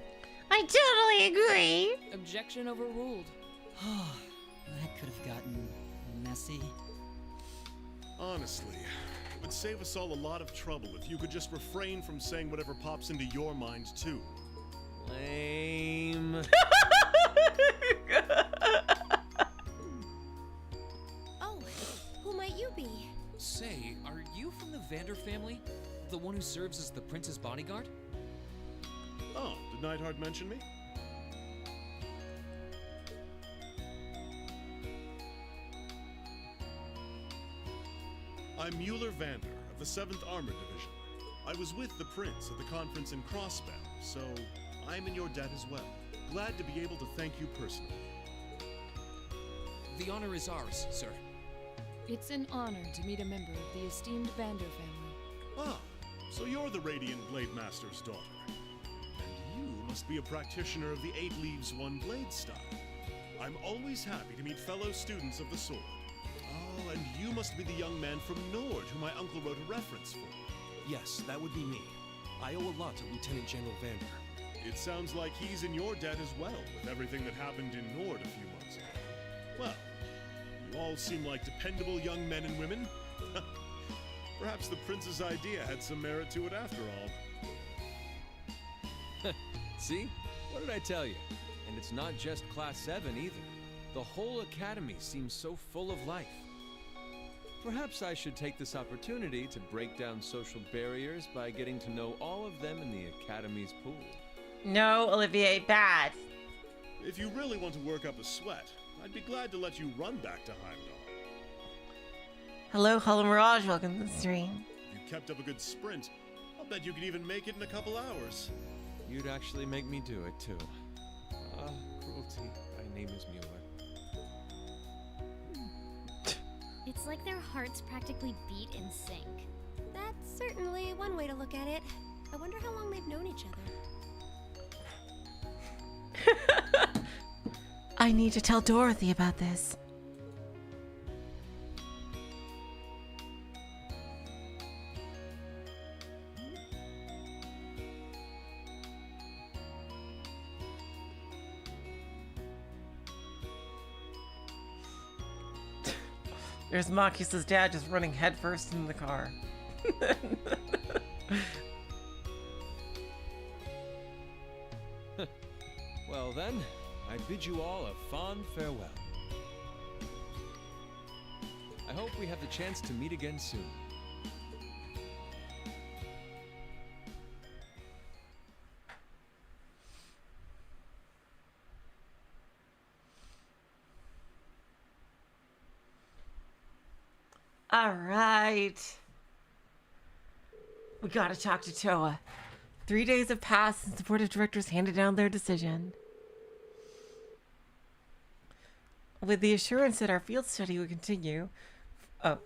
I totally agree! Objection overruled. That could have gotten messy. Honestly, it would save us all a lot of trouble if you could just refrain from saying whatever pops into your mind, too. Lame. Oh, who might you be? Say, are you from the Vander family? The one who serves as the prince's bodyguard? Oh, did Neidhart mention me? I'm Mueller Vander of the 7th Armored Division. I was with the prince at the conference in Crossbell, so I'm in your debt as well. Glad to be able to thank you personally. The honor is ours, sir. It's an honor to meet a member of the esteemed Vander family. Ah, so you're the Radiant Blade Master's daughter. And you must be a practitioner of the 8 Leaves, 1 Blade style. I'm always happy to meet fellow students of the sword. Oh, and you must be the young man from Nord who my uncle wrote a reference for. Yes, that would be me. I owe a lot to Lieutenant General Vander. It sounds like he's in your debt as well, with everything that happened in Nord a few months ago. Well, you all seem like dependable young men and women. Perhaps the prince's idea had some merit to it after all. See? What did I tell you? And it's not just Class 7 either. The whole academy seems so full of life. Perhaps I should take this opportunity to break down social barriers by getting to know all of them in the academy's pool. No, Olivier, bad. If you really want to work up a sweat, I'd be glad to let you run back to Heimdall. Hello, Hollow Mirage. Welcome to the stream. If you kept up a good sprint, I'll bet you could even make it in a couple hours. You'd actually make me do it, too. Cruelty. My name is Mueller. It's like their hearts practically beat in sync. That's certainly one way to look at it. I wonder how long they've known each other. I need to tell Dorothy about this. There's Marcus's dad just running headfirst into the car. Well then, I bid you all a fond farewell. I hope we have the chance to meet again soon. All right. We gotta talk to Toa. 3 days have passed since the board of directors handed down their decision. With the assurance that our field study would continue,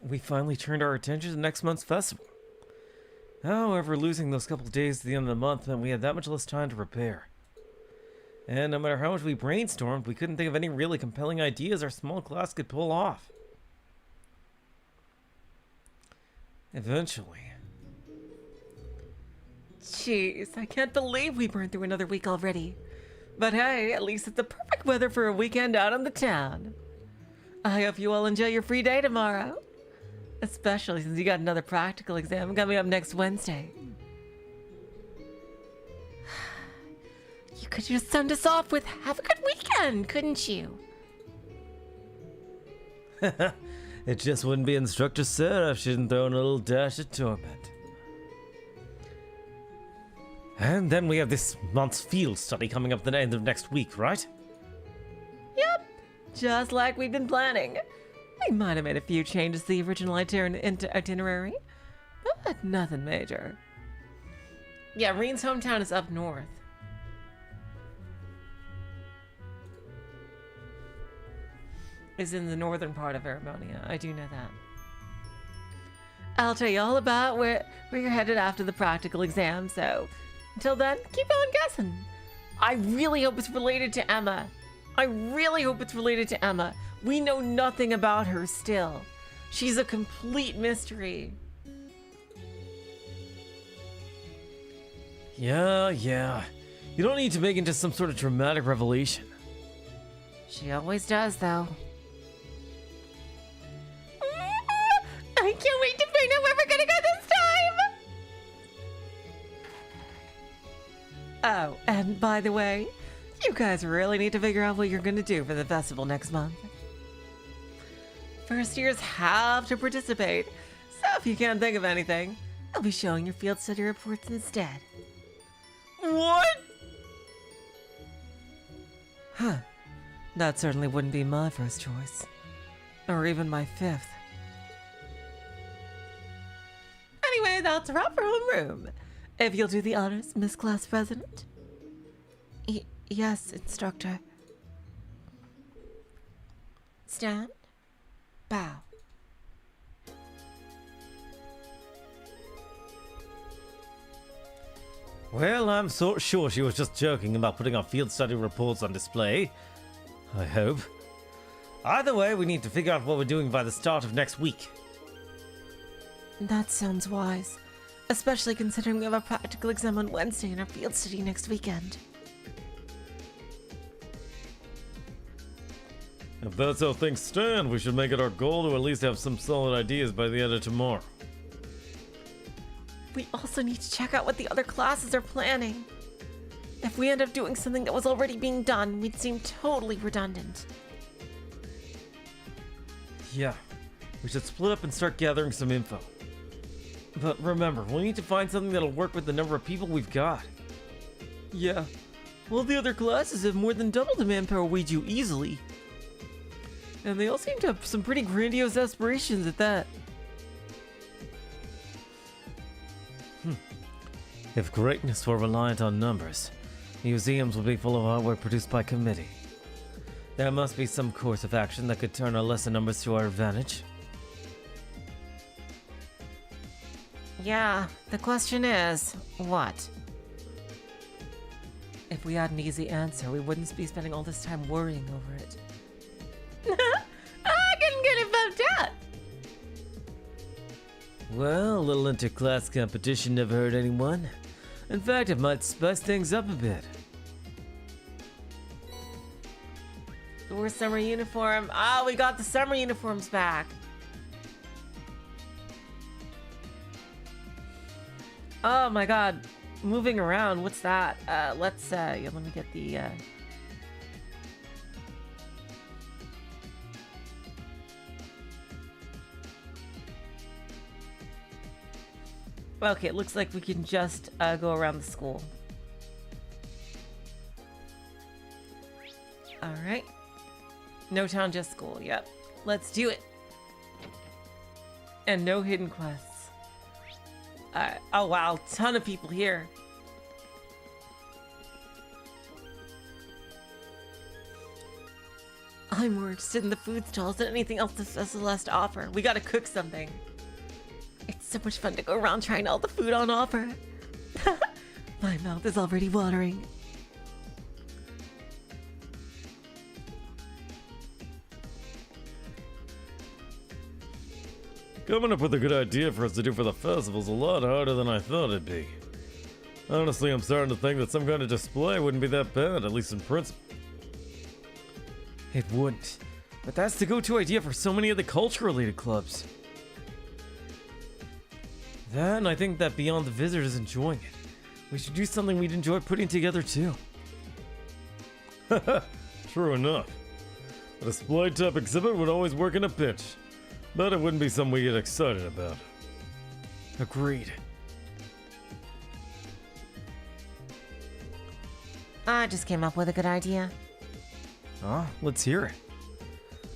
we finally turned our attention to next month's festival. However, losing those couple days at the end of the month meant we had that much less time to prepare. And no matter how much we brainstormed, we couldn't think of any really compelling ideas our small class could pull off. Eventually. Jeez, I can't believe we burned through another week already. But hey, at least it's the perfect weather for a weekend out in the town. I hope you all enjoy your free day tomorrow. Especially since you got another practical exam coming up next Wednesday. You could just send us off with "have a good weekend," couldn't you? It just wouldn't be Instructor Sarah if she didn't throw in a little dash of torment. And then we have this month's field study coming up at the end of next week, right? Yep, just like we've been planning. We might have made a few changes to the original itinerary, but nothing major. Yeah, Reen's hometown is up north. Is in the northern part of Aramonia. I do know that. I'll tell you all about where you're headed after the practical exam, so until then, keep on guessing. I really hope it's related to Emma. I really hope it's related to Emma. We know nothing about her still. She's a complete mystery. Yeah. You don't need to make it into some sort of dramatic revelation. She always does, though. I can't wait to find out where we're gonna go this time! Oh, and by the way, you guys really need to figure out what you're gonna do for the festival next month. First years have to participate, so if you can't think of anything, I'll be showing your field study reports instead. What? Huh. That certainly wouldn't be my first choice. Or even my fifth. Anyway, that's a wrap for homeroom. If you'll do the honors, Miss Class President. Yes, Instructor. Stand. Bow. Well, I'm so sure she was just joking about putting our field study reports on display. I hope. Either way, we need to figure out what we're doing by the start of next week. That sounds wise. Especially considering we have a practical exam on Wednesday and our field study next weekend. If that's how things stand, we should make it our goal to at least have some solid ideas by the end of tomorrow. We also need to check out what the other classes are planning. If we end up doing something that was already being done, we'd seem totally redundant. Yeah, we should split up and start gathering some info. But remember, we'll need to find something that'll work with the number of people we've got. Yeah, All the other classes have more than double the manpower we do easily. And they all seem to have some pretty grandiose aspirations at that. If greatness were reliant on numbers, museums would be full of artwork produced by committee. There must be some course of action that could turn our lesser numbers to our advantage. Yeah, the question is, what? If we had an easy answer, we wouldn't be spending all this time worrying over it. I couldn't get it about that! Well, a little inter-class competition never hurt anyone. In fact, it might spice things up a bit. We're summer uniform. Oh, we got the summer uniforms back. Oh my god. Moving around, what's that? Let's let me get the Okay, it looks like we can just go around the school. Alright. No town, just school. Yep. Let's do it. And no hidden quests. Oh wow, ton of people here. I'm more interested in the food stalls than anything else this festival has to offer. We gotta cook something. It's so much fun to go around trying all the food on offer. My mouth is already watering. Coming up with a good idea for us to do for the festival's a lot harder than I thought it'd be. Honestly, I'm starting to think that some kind of display wouldn't be that bad, at least in principle. It wouldn't. But that's the go-to idea for so many of the culture-related clubs. That, and I think that beyond the visitors enjoying it, we should do something we'd enjoy putting together too. True enough. A display-type exhibit would always work in a pinch. But it wouldn't be something we get excited about. Agreed. I just came up with a good idea. Oh, let's hear it.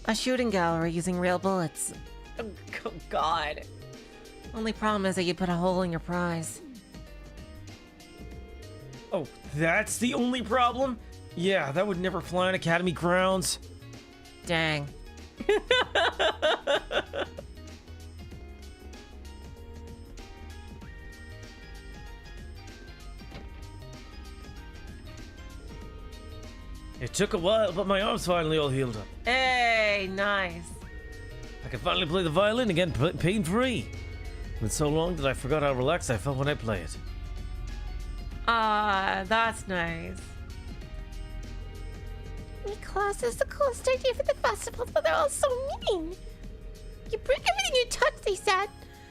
A shooting gallery using real bullets. Oh god. Only problem is that you put a hole in your prize. Oh, that's the only problem? Yeah, that would never fly on Academy grounds. Dang. It took a while, but my arm's finally all healed up. Hey, nice. I can finally play the violin again, pain-free. It's been so long that I forgot how relaxed I felt when I play it. Ah, that's nice. My class is the coolest idea for the festival, but they're all so mean. You break everything you touch, they said.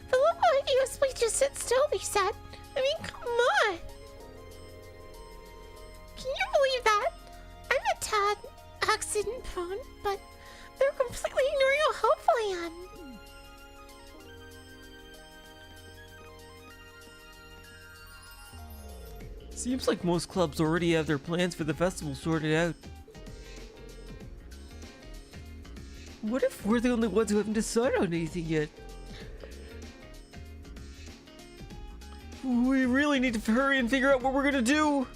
The little ideas, we just sit still, they said. I mean, come on. Can you believe that? I'm a tad accident prone, but they're completely ignoring how helpful I am. Seems like most clubs already have their plans for the festival sorted out. What if we're the only ones who haven't decided on anything yet? We really need to hurry and figure out what we're gonna do.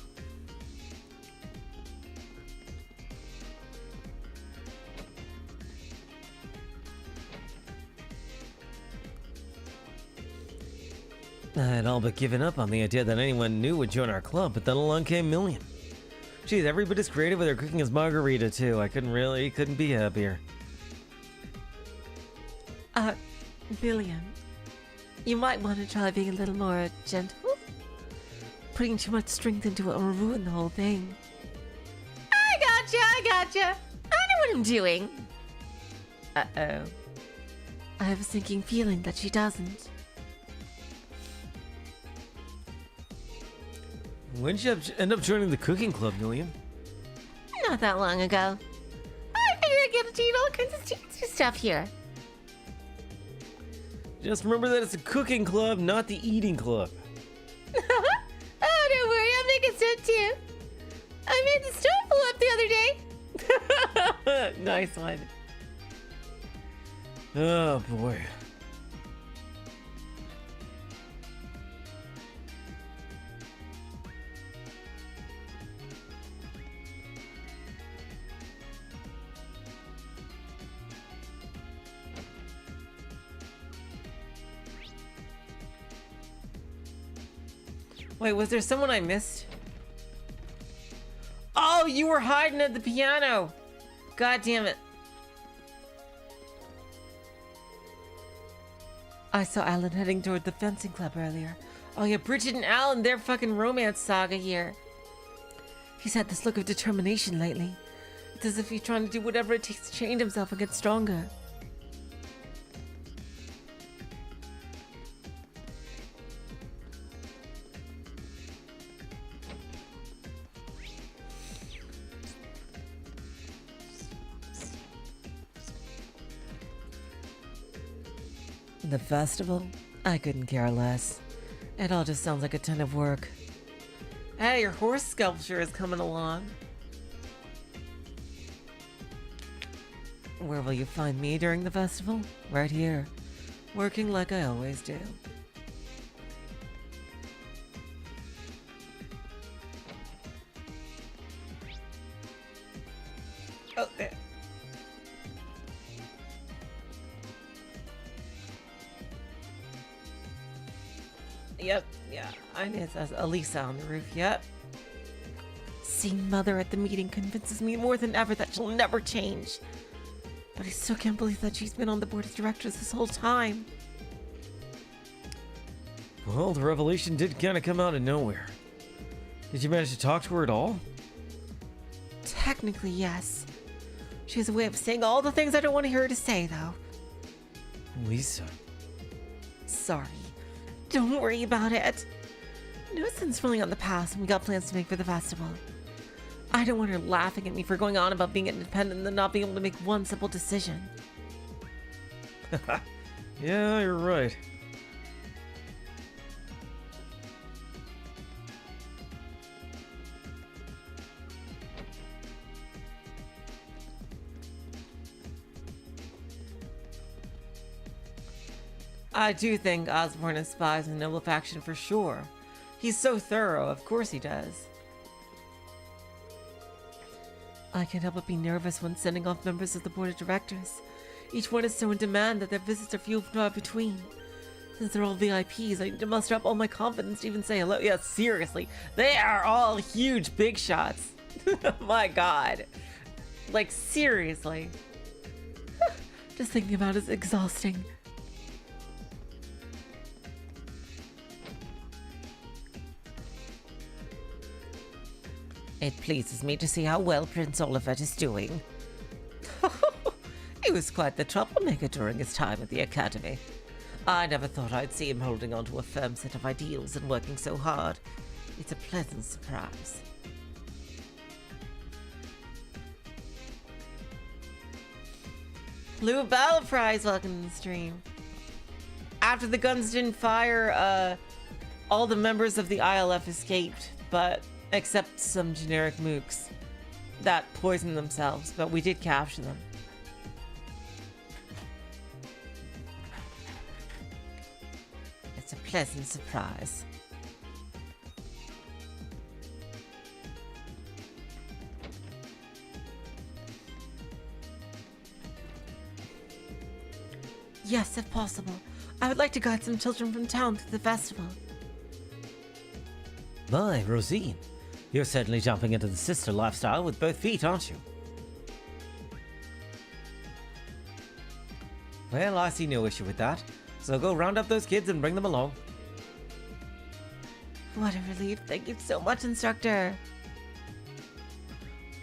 I had all but given up on the idea that anyone new would join our club, but then along came Million. Geez, every bit as creative with her cooking as Margarita, too. I couldn't be happier. Million, you might want to try being a little more gentle. Putting too much strength into it will ruin the whole thing. I gotcha. I know what I'm doing. Uh-oh. I have a sinking feeling that she doesn't. When did you end up joining the cooking club, Million? Not that long ago. I figured I'd get to eat all kinds of tasty stuff here. Just remember that it's a cooking club, not the eating club. Oh, don't worry, I'll make it so too. I made the stove blow up the other day. Nice one. Oh boy. Wait, was there someone I missed? Oh, you were hiding at the piano. God damn it. I saw Alan heading toward the fencing club earlier. Oh yeah, Bridget and Alan, their fucking romance saga here. He's had this look of determination lately. It's as if he's trying to do whatever it takes to change himself and get stronger. The festival? I couldn't care less. It all just sounds like a ton of work. Hey, your horse sculpture is coming along. Where will you find me during the festival? Right here. Working like I always do. Oh, there. Yep, yeah, I know it says Elisa on the roof, yep. Seeing Mother at the meeting convinces me more than ever that she'll never change. But I still can't believe that she's been on the board of directors this whole time. Well, the revelation did kind of come out of nowhere. Did you manage to talk to her at all? Technically, yes. She has a way of saying all the things I don't want to hear her to say, though. Lisa. Sorry. Don't worry about it. No sense dwelling on the past when we got plans to make for the festival. I don't want her laughing at me for going on about being independent and then not being able to make one simple decision. Yeah, you're right. I do think Osborne spies a noble faction for sure. He's so thorough, of course he does. I can't help but be nervous when sending off members of the board of directors. Each one is so in demand that their visits are few and far between. Since they're all VIPs, I need to muster up all my confidence to even say hello. Yeah, seriously. They are all huge big shots. My god. Like, seriously. Just thinking about it is exhausting. It pleases me to see how well Prince Olivet is doing. He was quite the troublemaker during his time at the Academy. I never thought I'd see him holding on to a firm set of ideals and working so hard. It's a pleasant surprise. Blue Battle Prize, welcome to the stream. After the guns didn't fire, all the members of the ILF escaped, but except some generic mooks that poisoned themselves, but we did capture them. It's a pleasant surprise. Yes, if possible. I would like to guide some children from town to the festival. My, Rosine. You're certainly jumping into the sister lifestyle with both feet, aren't you? Well, I see no issue with that. So go round up those kids and bring them along. What a relief. Thank you so much, instructor.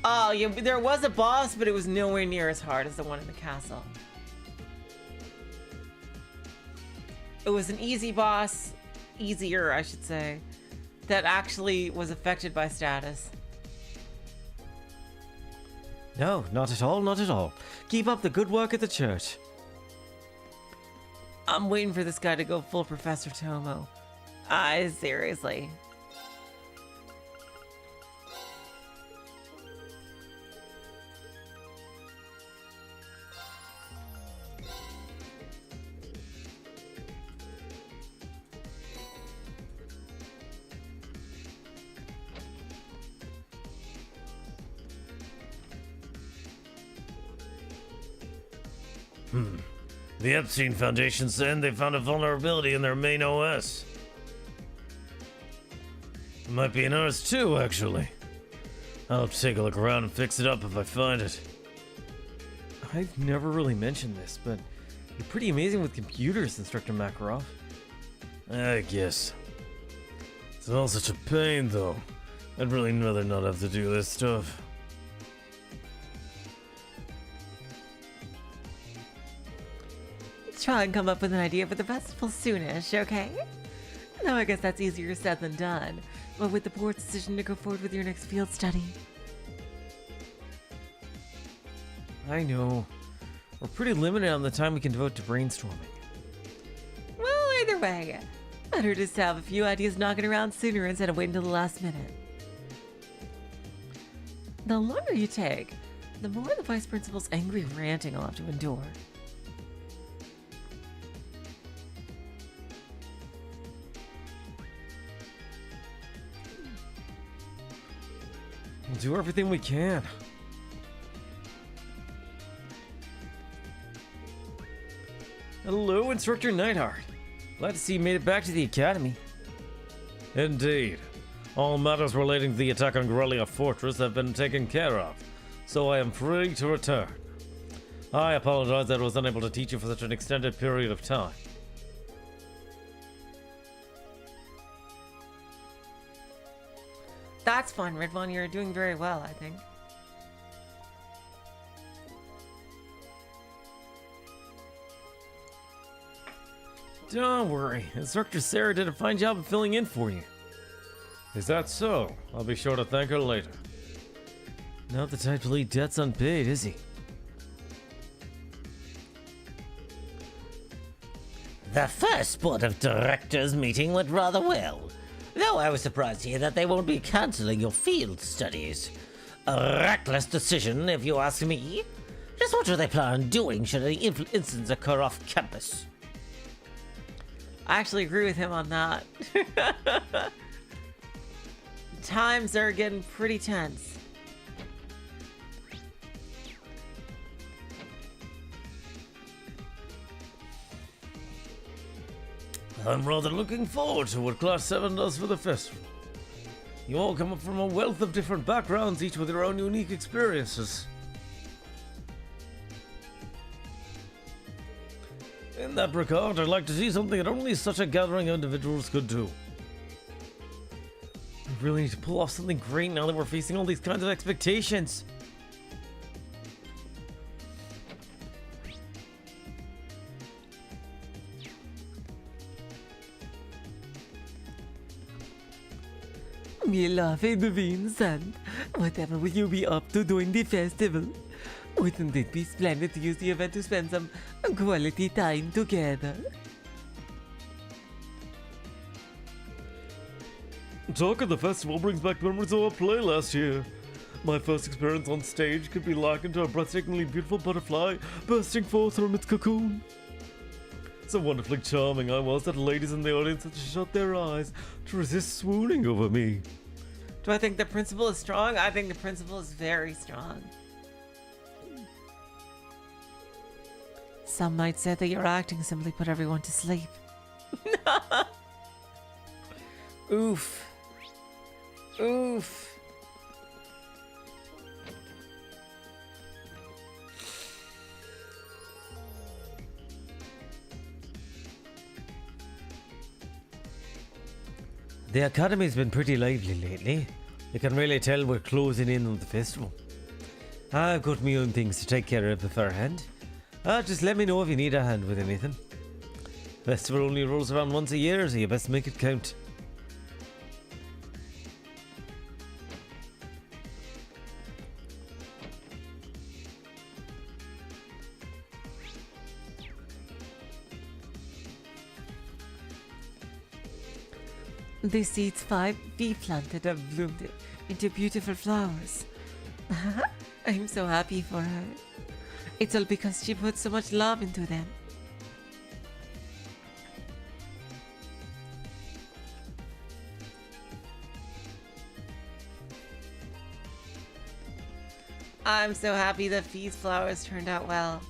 Oh, yeah, there was a boss, but it was nowhere near as hard as the one in the castle. It was an easy boss, easier, I should say, that actually was affected by status. No, not at all, not at all. Keep up the good work at the church. I'm waiting for this guy to go full Professor Tomo. Seriously. The Epstein Foundation said they found a vulnerability in their main OS. It might be in ours too, actually. I'll have to take a look around and fix it up if I find it. I've never really mentioned this, but you're pretty amazing with computers, Instructor Makarov. I guess. It's all such a pain, though. I'd really rather not have to do this stuff. Let's try and come up with an idea for the festival soonish, okay? No, I guess that's easier said than done. But with the board's decision to go forward with your next field study. I know. We're pretty limited on the time we can devote to brainstorming. Well, either way, better just to have a few ideas knocking around sooner instead of waiting till the last minute. The longer you take, the more the vice principal's angry ranting I'll have to endure. We'll do everything we can. Hello, Instructor Neidhart. Glad to see you made it back to the Academy. Indeed. All matters relating to the attack on Garrelia Fortress have been taken care of, so I am free to return. I apologize that I was unable to teach you for such an extended period of time. That's fine, Redvon. You're doing very well, I think. Don't worry. Instructor Sarah did a fine job of filling in for you. Is that so? I'll be sure to thank her later. Not the type to leave debts unpaid, is he? The first board of directors meeting went rather well, though I was surprised to hear that they won't be cancelling your field studies. A reckless decision, if you ask me. Just what do they plan on doing should any incidents occur off campus? I actually agree with him on that. Times are getting pretty tense. I'm rather looking forward to what Class 7 does for the festival. You all come up from a wealth of different backgrounds, each with your own unique experiences. In that regard, I'd like to see something that only such a gathering of individuals could do. We really need to pull off something great now that we're facing all these kinds of expectations. Me lovely beans, and whatever will you be up to during the festival? Wouldn't it be splendid to use the event to spend some quality time together? Talk of the festival brings back memories of our play last year. My first experience on stage could be likened to a breathtakingly beautiful butterfly bursting forth from its cocoon. So wonderfully charming I was that ladies in the audience had to shut their eyes to resist swooning over me. Do I think the principal is strong? I think the principal is very strong. Some might say that your acting simply put everyone to sleep. Oof. Oof. The Academy's been pretty lively lately. You can really tell we're closing in on the festival. I've got my own things to take care of beforehand. Just let me know if you need a hand with anything. Festival only rolls around once a year, so you best make it count. The seeds 5 we planted have bloomed into beautiful flowers. I'm so happy for her. It's all because she put so much love into them. I'm so happy that these flowers turned out well.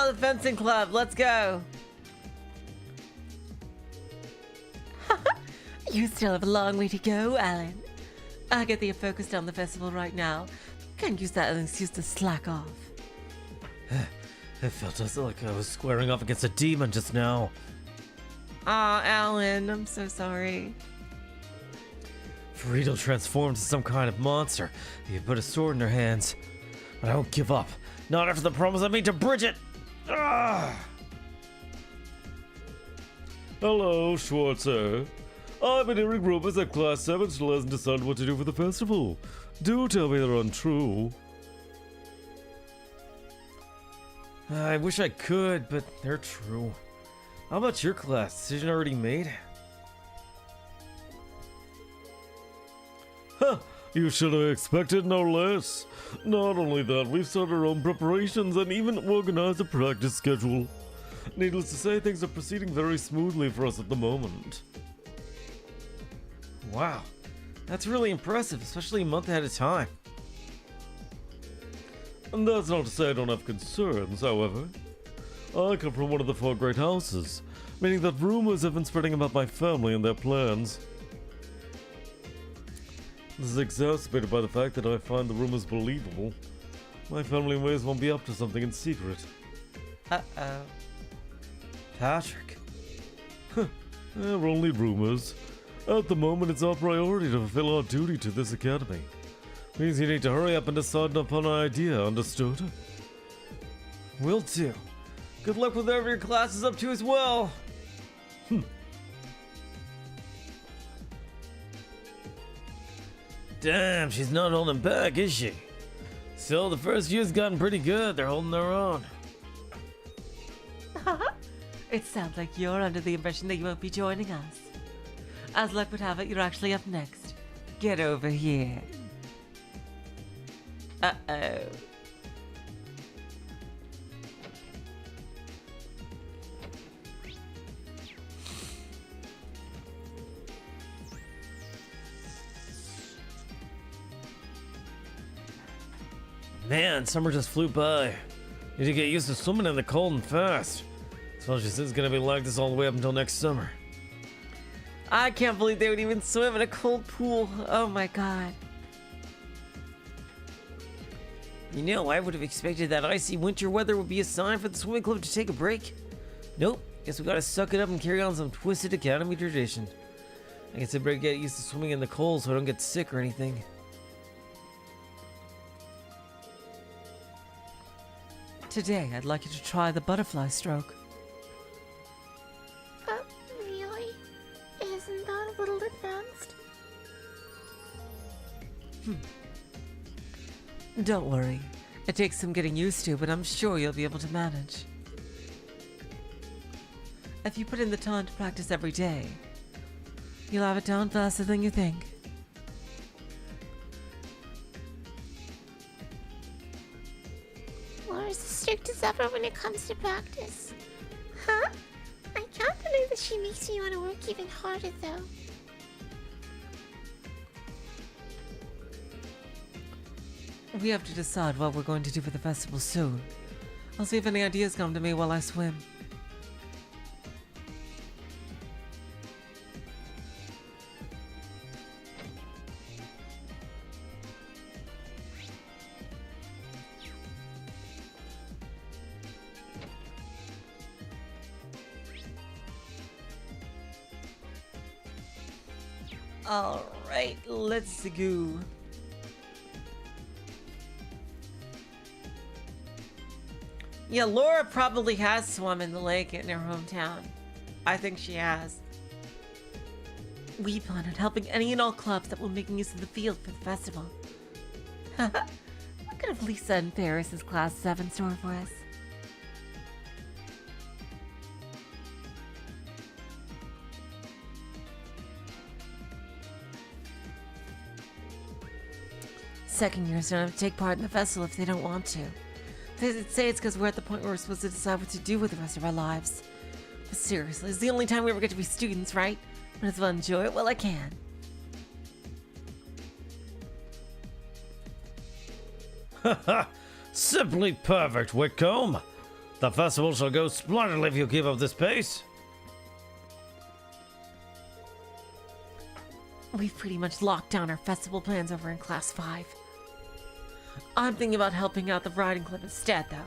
the fencing club. Let's go. You still have a long way to go, Alan. I get that you're focused on the festival right now. Can't use that as an excuse to slack off. It felt as like I was squaring off against a demon just now. Aw, Alan, I'm so sorry. Frito transformed into some kind of monster. You put a sword in her hands. But I won't give up. Not after the promise I made to Bridget. Ah! Hello, Schwarzer. I've been hearing rumors that Class 7 still hasn't decided what to do for the festival. Do tell me they're untrue. I wish I could, but they're true. How about your class? Decision already made? Huh! You should have expected no less. Not only that, we've started our own preparations and even organized a practice schedule. Needless to say, things are proceeding very smoothly for us at the moment. Wow, that's really impressive, especially a month ahead of time. And that's not to say I don't have concerns, however. I come from one of the 4 great houses, meaning that rumors have been spreading about my family and their plans. This is exacerbated by the fact that I find the rumors believable. My family may as well be up to something in secret. Uh-oh. Patrick. They're only rumors. At the moment, it's our priority to fulfill our duty to this academy. Means you need to hurry up and decide upon an idea, understood? Will do. Good luck with whatever your class is up to as well. Damn, she's not holding back, is she? Still, the first few's gotten pretty good. They're holding their own. It sounds like you're under the impression that you won't be joining us. As luck would have it, you're actually up next. Get over here. Uh-oh. Man, summer just flew by. Need to get used to swimming in the cold and fast. So she says it's gonna be like this all the way up until next summer. I can't believe they would even swim in a cold pool. Oh my god. You know, I would have expected that icy winter weather would be a sign for the swimming club to take a break. Nope, guess we gotta suck it up and carry on some twisted academy tradition. I guess I better get used to swimming in the cold so I don't get sick or anything. Today, I'd like you to try the butterfly stroke. Really? Isn't that a little advanced? Don't worry. It takes some getting used to, but I'm sure you'll be able to manage. If you put in the time to practice every day, you'll have it down faster than you think. Laura's as strict as ever when it comes to practice. Huh? I can't believe that she makes me want to work even harder, though. We have to decide what we're going to do for the festival soon. I'll see if any ideas come to me while I swim. Alright, let's go. Yeah, Laura probably has swum in the lake in her hometown. I think she has. We plan on helping any and all clubs that will make use of the field for the festival. What could have Lisa and Ferris's Class 7 store for us? Second years don't have to take part in the festival if they don't want to. They say it's because we're at the point where we're supposed to decide what to do with the rest of our lives. But seriously, it's the only time we ever get to be students, right? Might as well enjoy it while I can. Haha! Simply perfect, Whitcomb! The festival shall go splendidly if you keep up this pace. We've pretty much locked down our festival plans over in Class 5. I'm thinking about helping out the riding club instead, though.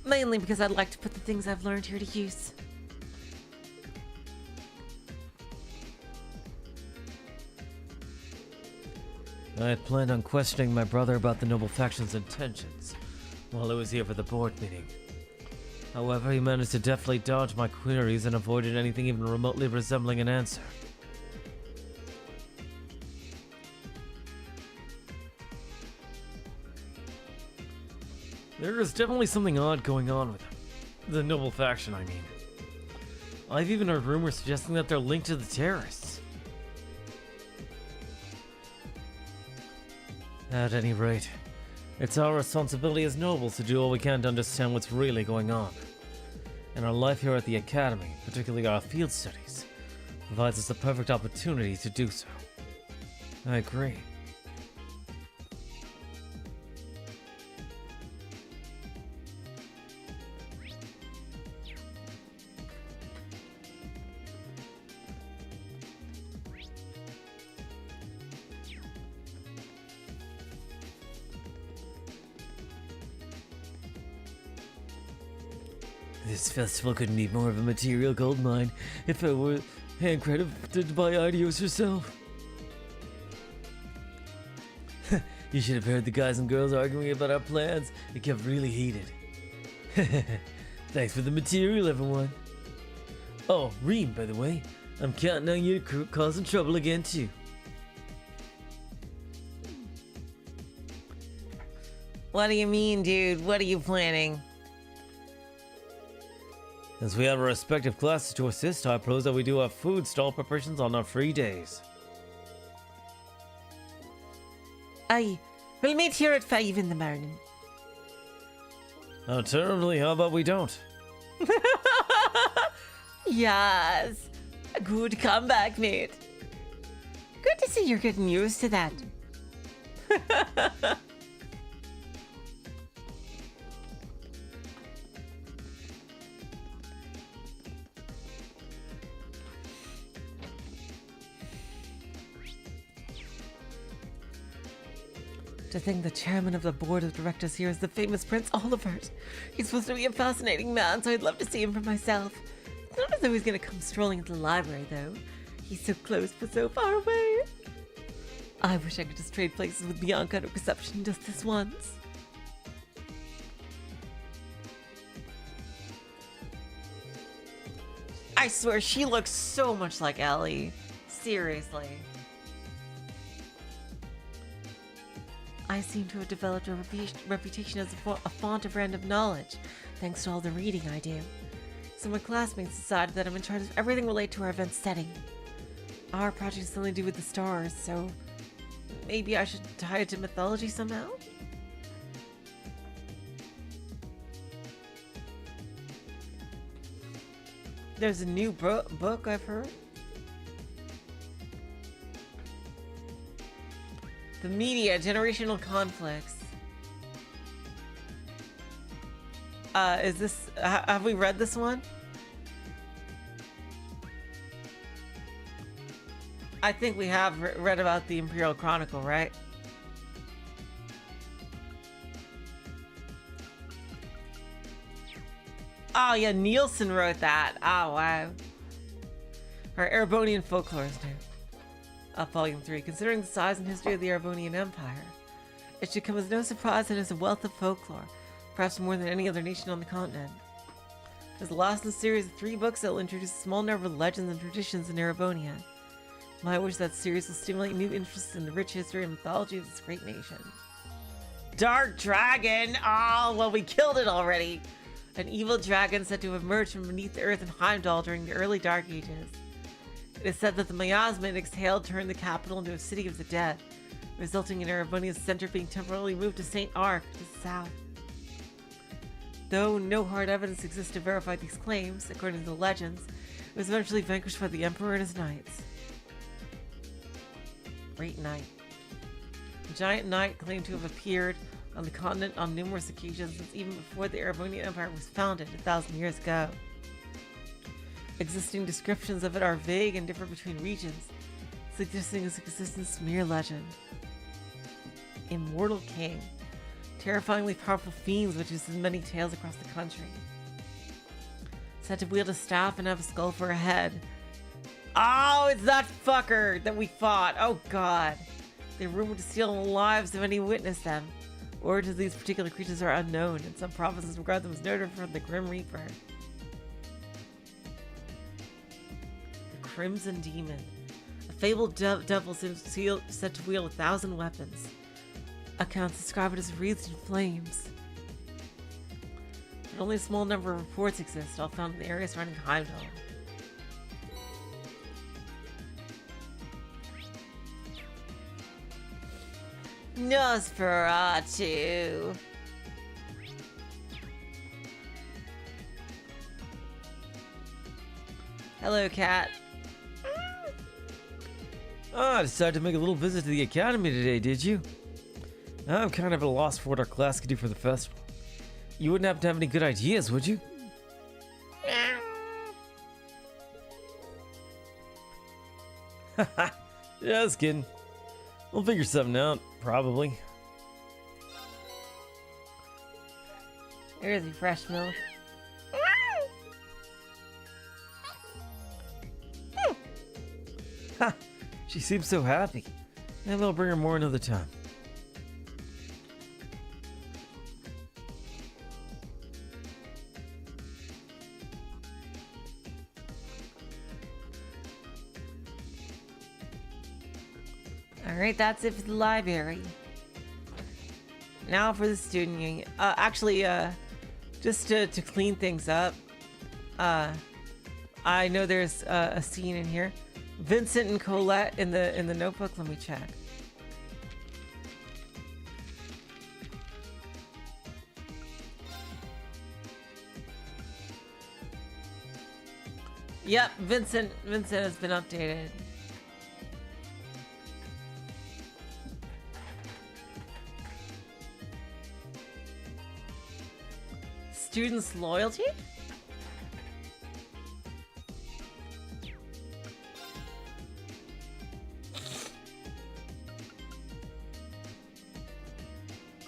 Mainly because I'd like to put the things I've learned here to use. I had planned on questioning my brother about the noble faction's intentions while I was here for the board meeting. However, he managed to deftly dodge my queries and avoided anything even remotely resembling an answer. There is definitely something odd going on with him. The noble faction, I mean. I've even heard rumors suggesting that they're linked to the terrorists. At any rate, it's our responsibility as nobles to do all we can to understand what's really going on. And our life here at the Academy, particularly our field studies, provides us the perfect opportunity to do so. I agree. This festival couldn't be more of a material gold mine if I were handcrafted by Ideos herself. You should have heard the guys and girls arguing about our plans. It kept really heated. Thanks for the material, everyone. Oh, Reem, by the way, I'm counting on you to cause some trouble again, too. What do you mean, dude? What are you planning? Since we have our respective classes to assist, I propose that we do our food stall preparations on our free days. Aye, we'll meet here at 5 in the morning. Oh, terribly, how about we don't? Yes, a good comeback, mate. Good to see you're getting used to that. To think the chairman of the board of directors here is the famous Prince Olivert. He's supposed to be a fascinating man, so I'd love to see him for myself. It's not as though he's going to come strolling into the library, though. He's so close but so far away. I wish I could just trade places with Bianca at a reception just this once. I swear, she looks so much like Ellie. Seriously. I seem to have developed a reputation as a font of random knowledge, thanks to all the reading I do. So my classmates decided that I'm in charge of everything related to our event setting. Our project has something to do with the stars, so maybe I should tie it to mythology somehow? There's a new book I've heard. The media, generational conflicts. Is this, have we read this one? I think we have read about the Imperial Chronicle, right? Oh yeah, Nielsen wrote that. Oh wow. Our Erebonian folklore is new. Volume 3. Considering the size and history of the Erebonian Empire, it should come as no surprise that it has a wealth of folklore, perhaps more than any other nation on the continent. As the last in the series of 3 books that will introduce a small number of legends and traditions in Erebonia. My wish that series will stimulate new interests in the rich history and mythology of this great nation. Dark Dragon! Oh, well, we killed it already! An evil dragon said to have emerged from beneath the earth in Heimdall during the early Dark Ages. It is said that the miasma it exhaled turned the capital into a city of the dead, resulting in Erebonia's center being temporarily moved to St. Arc to the south. Though no hard evidence exists to verify these claims, according to the legends, it was eventually vanquished by the Emperor and his knights. Great night. A giant knight claimed to have appeared on the continent on numerous occasions since even before the Arabonian Empire was founded 1,000 years ago. Existing descriptions of it are vague and differ between regions, suggesting its existence mere legend. Immortal King. Terrifyingly powerful fiends which uses many tails across the country. Said to wield a staff and have a skull for a head. Oh, it's that fucker that we fought. Oh god. They're rumored to steal the lives of any who witness them. Origins of these particular creatures are unknown, and some provinces regard them as noted for the Grim Reaper. The Crimson Demon. A fabled devil said to wield 1,000 weapons. Accounts describe it as wreathed in flames. But only a small number of reports exist, all found in the area surrounding Heimdall. Nosferatu. Hello, cat. Oh, I decided to make a little visit to the academy today, did you? I'm kind of at a loss for what our class could do for the festival. You wouldn't happen to have any good ideas, would you? Haha, just kidding. We'll figure something out, probably. Here's your fresh milk. Ha! She seems so happy. Maybe I'll bring her more another time. Alright, that's it for the library. Now for the student union. Just to clean things up, I know there's a scene in here. Vincent and Colette in the notebook. Let me check. Yep, Vincent has been updated. Students' loyalty?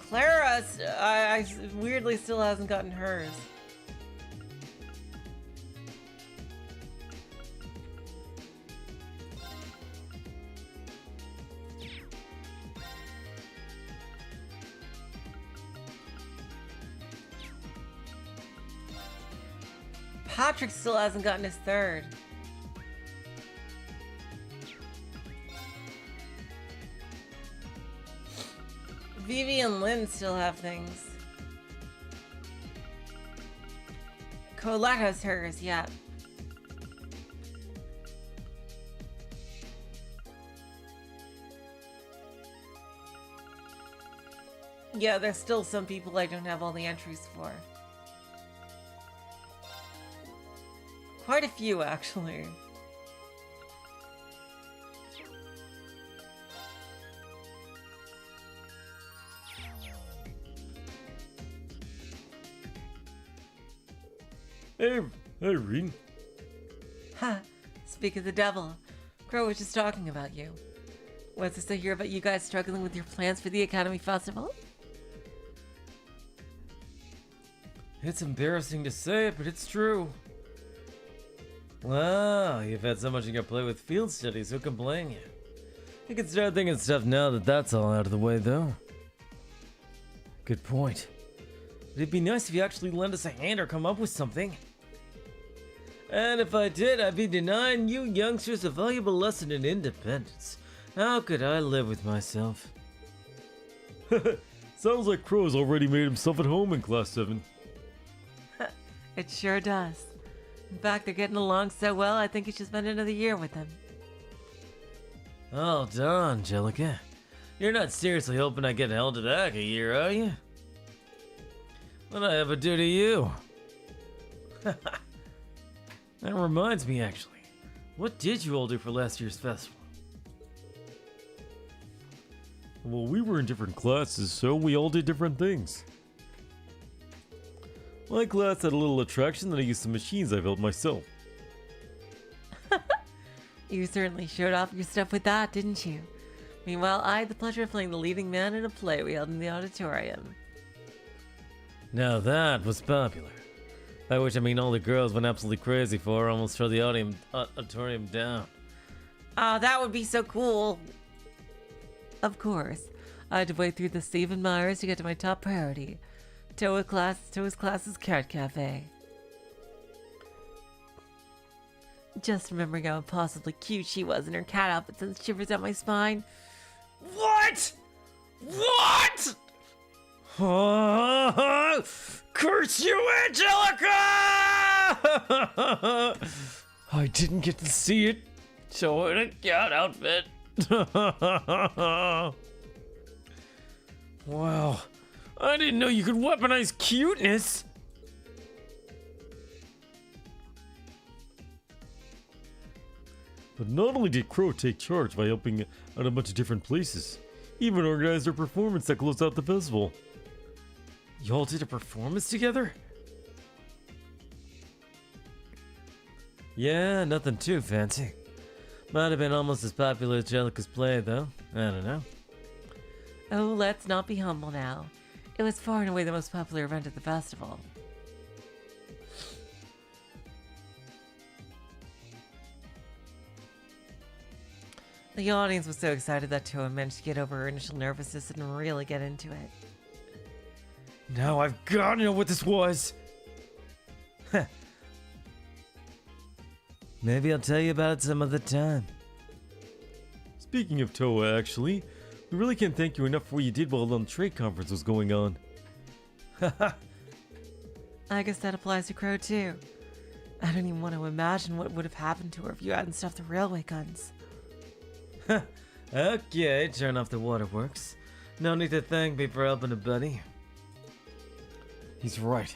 Clara, I weirdly still hasn't gotten hers. Patrick still hasn't gotten his third. Vivi and Lynn still have things. Colette has hers, yeah. Yeah, there's still some people I don't have all the entries for. Quite a few, actually. Hey, Reed. Ha! Speak of the devil. Crow was just talking about you. What's this I hear about you guys struggling with your plans for the Academy Festival? It's embarrassing to say it, but it's true. Wow, you've had so much on your plate with field studies, who can blame you? You can start thinking stuff now that that's all out of the way, though. Good point. But it'd be nice if you actually lend us a hand or come up with something. And if I did, I'd be denying you youngsters a valuable lesson in independence. How could I live with myself? Sounds like Crow's already made himself at home in Class 7. It sure does. In fact, they're getting along so well, I think you should spend another year with them. Hold on, Angelica. You're not seriously hoping I get held back a year, are you? What'd I ever do to you? That reminds me, actually. What did you all do for last year's festival? Well, we were in different classes, so we all did different things. My class had a little attraction that I used some machines I built myself. You certainly showed off your stuff with that, didn't you? Meanwhile, I had the pleasure of playing the leading man in a play we held in the auditorium. Now that was popular. By which I mean all the girls went absolutely crazy for, almost throw the auditorium down. Ah, that would be so cool. Of course, I had to wait through the Stephen Myers to get to my top priority. Toa's class's Carrot Cafe. Just remembering how impossibly cute she was in her cat outfit sends shivers down my spine. What? What? Curse you, Angelica! I didn't get to see it. So in a cat outfit. Wow. I didn't know you could weaponize cuteness. But not only did Crow take charge by helping out a bunch of different places, he even organized a performance that closed out the festival. Y'all did a performance together? Yeah, nothing too fancy. Might have been almost as popular as Jellica's play, though. I don't know. Oh, let's not be humble now. It was far and away the most popular event at the festival. The audience was so excited that Toa managed to get over her initial nervousness and really get into it. Now I've got to know what this was! Maybe I'll tell you about it some other time. Speaking of Toa, actually, we really can't thank you enough for what you did while the trade conference was going on. I guess that applies to Crow too. I don't even want to imagine what would have happened to her if you hadn't stuffed the railway guns. Okay, turn off the waterworks. No need to thank me for helping a buddy. He's right.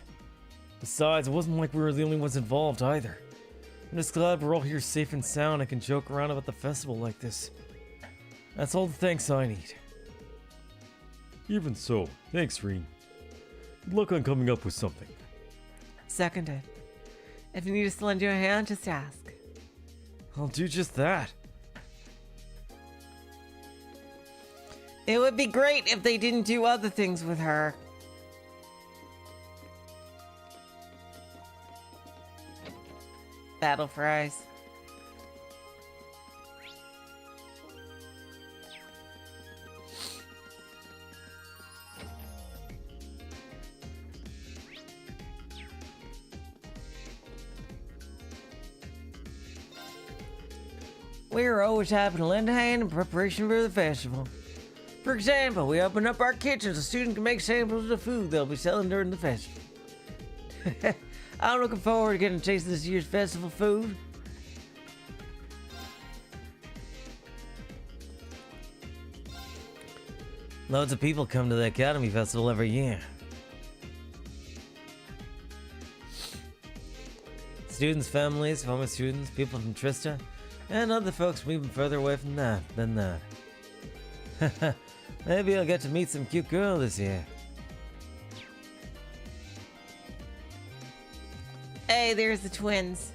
Besides, it wasn't like we were the only ones involved either. I'm just glad we're all here safe and sound and can joke around about the festival like this. That's all the thanks I need. Even so, thanks, Reen. Good luck on coming up with something. Seconded. If you need us to lend you a hand, just ask. I'll do just that. It would be great if they didn't do other things with her. Battle fries. We're always happy to lend a hand in preparation for the festival. For example, we open up our kitchen so students can make samples of the food they'll be selling during the festival. I'm looking forward to getting a taste of this year's festival food. Loads of people come to the Academy Festival every year. Students' families, former students, people from Trista, and other folks from even further away from that than that. Maybe I'll get to meet some cute girl this year. Hey, there's the twins.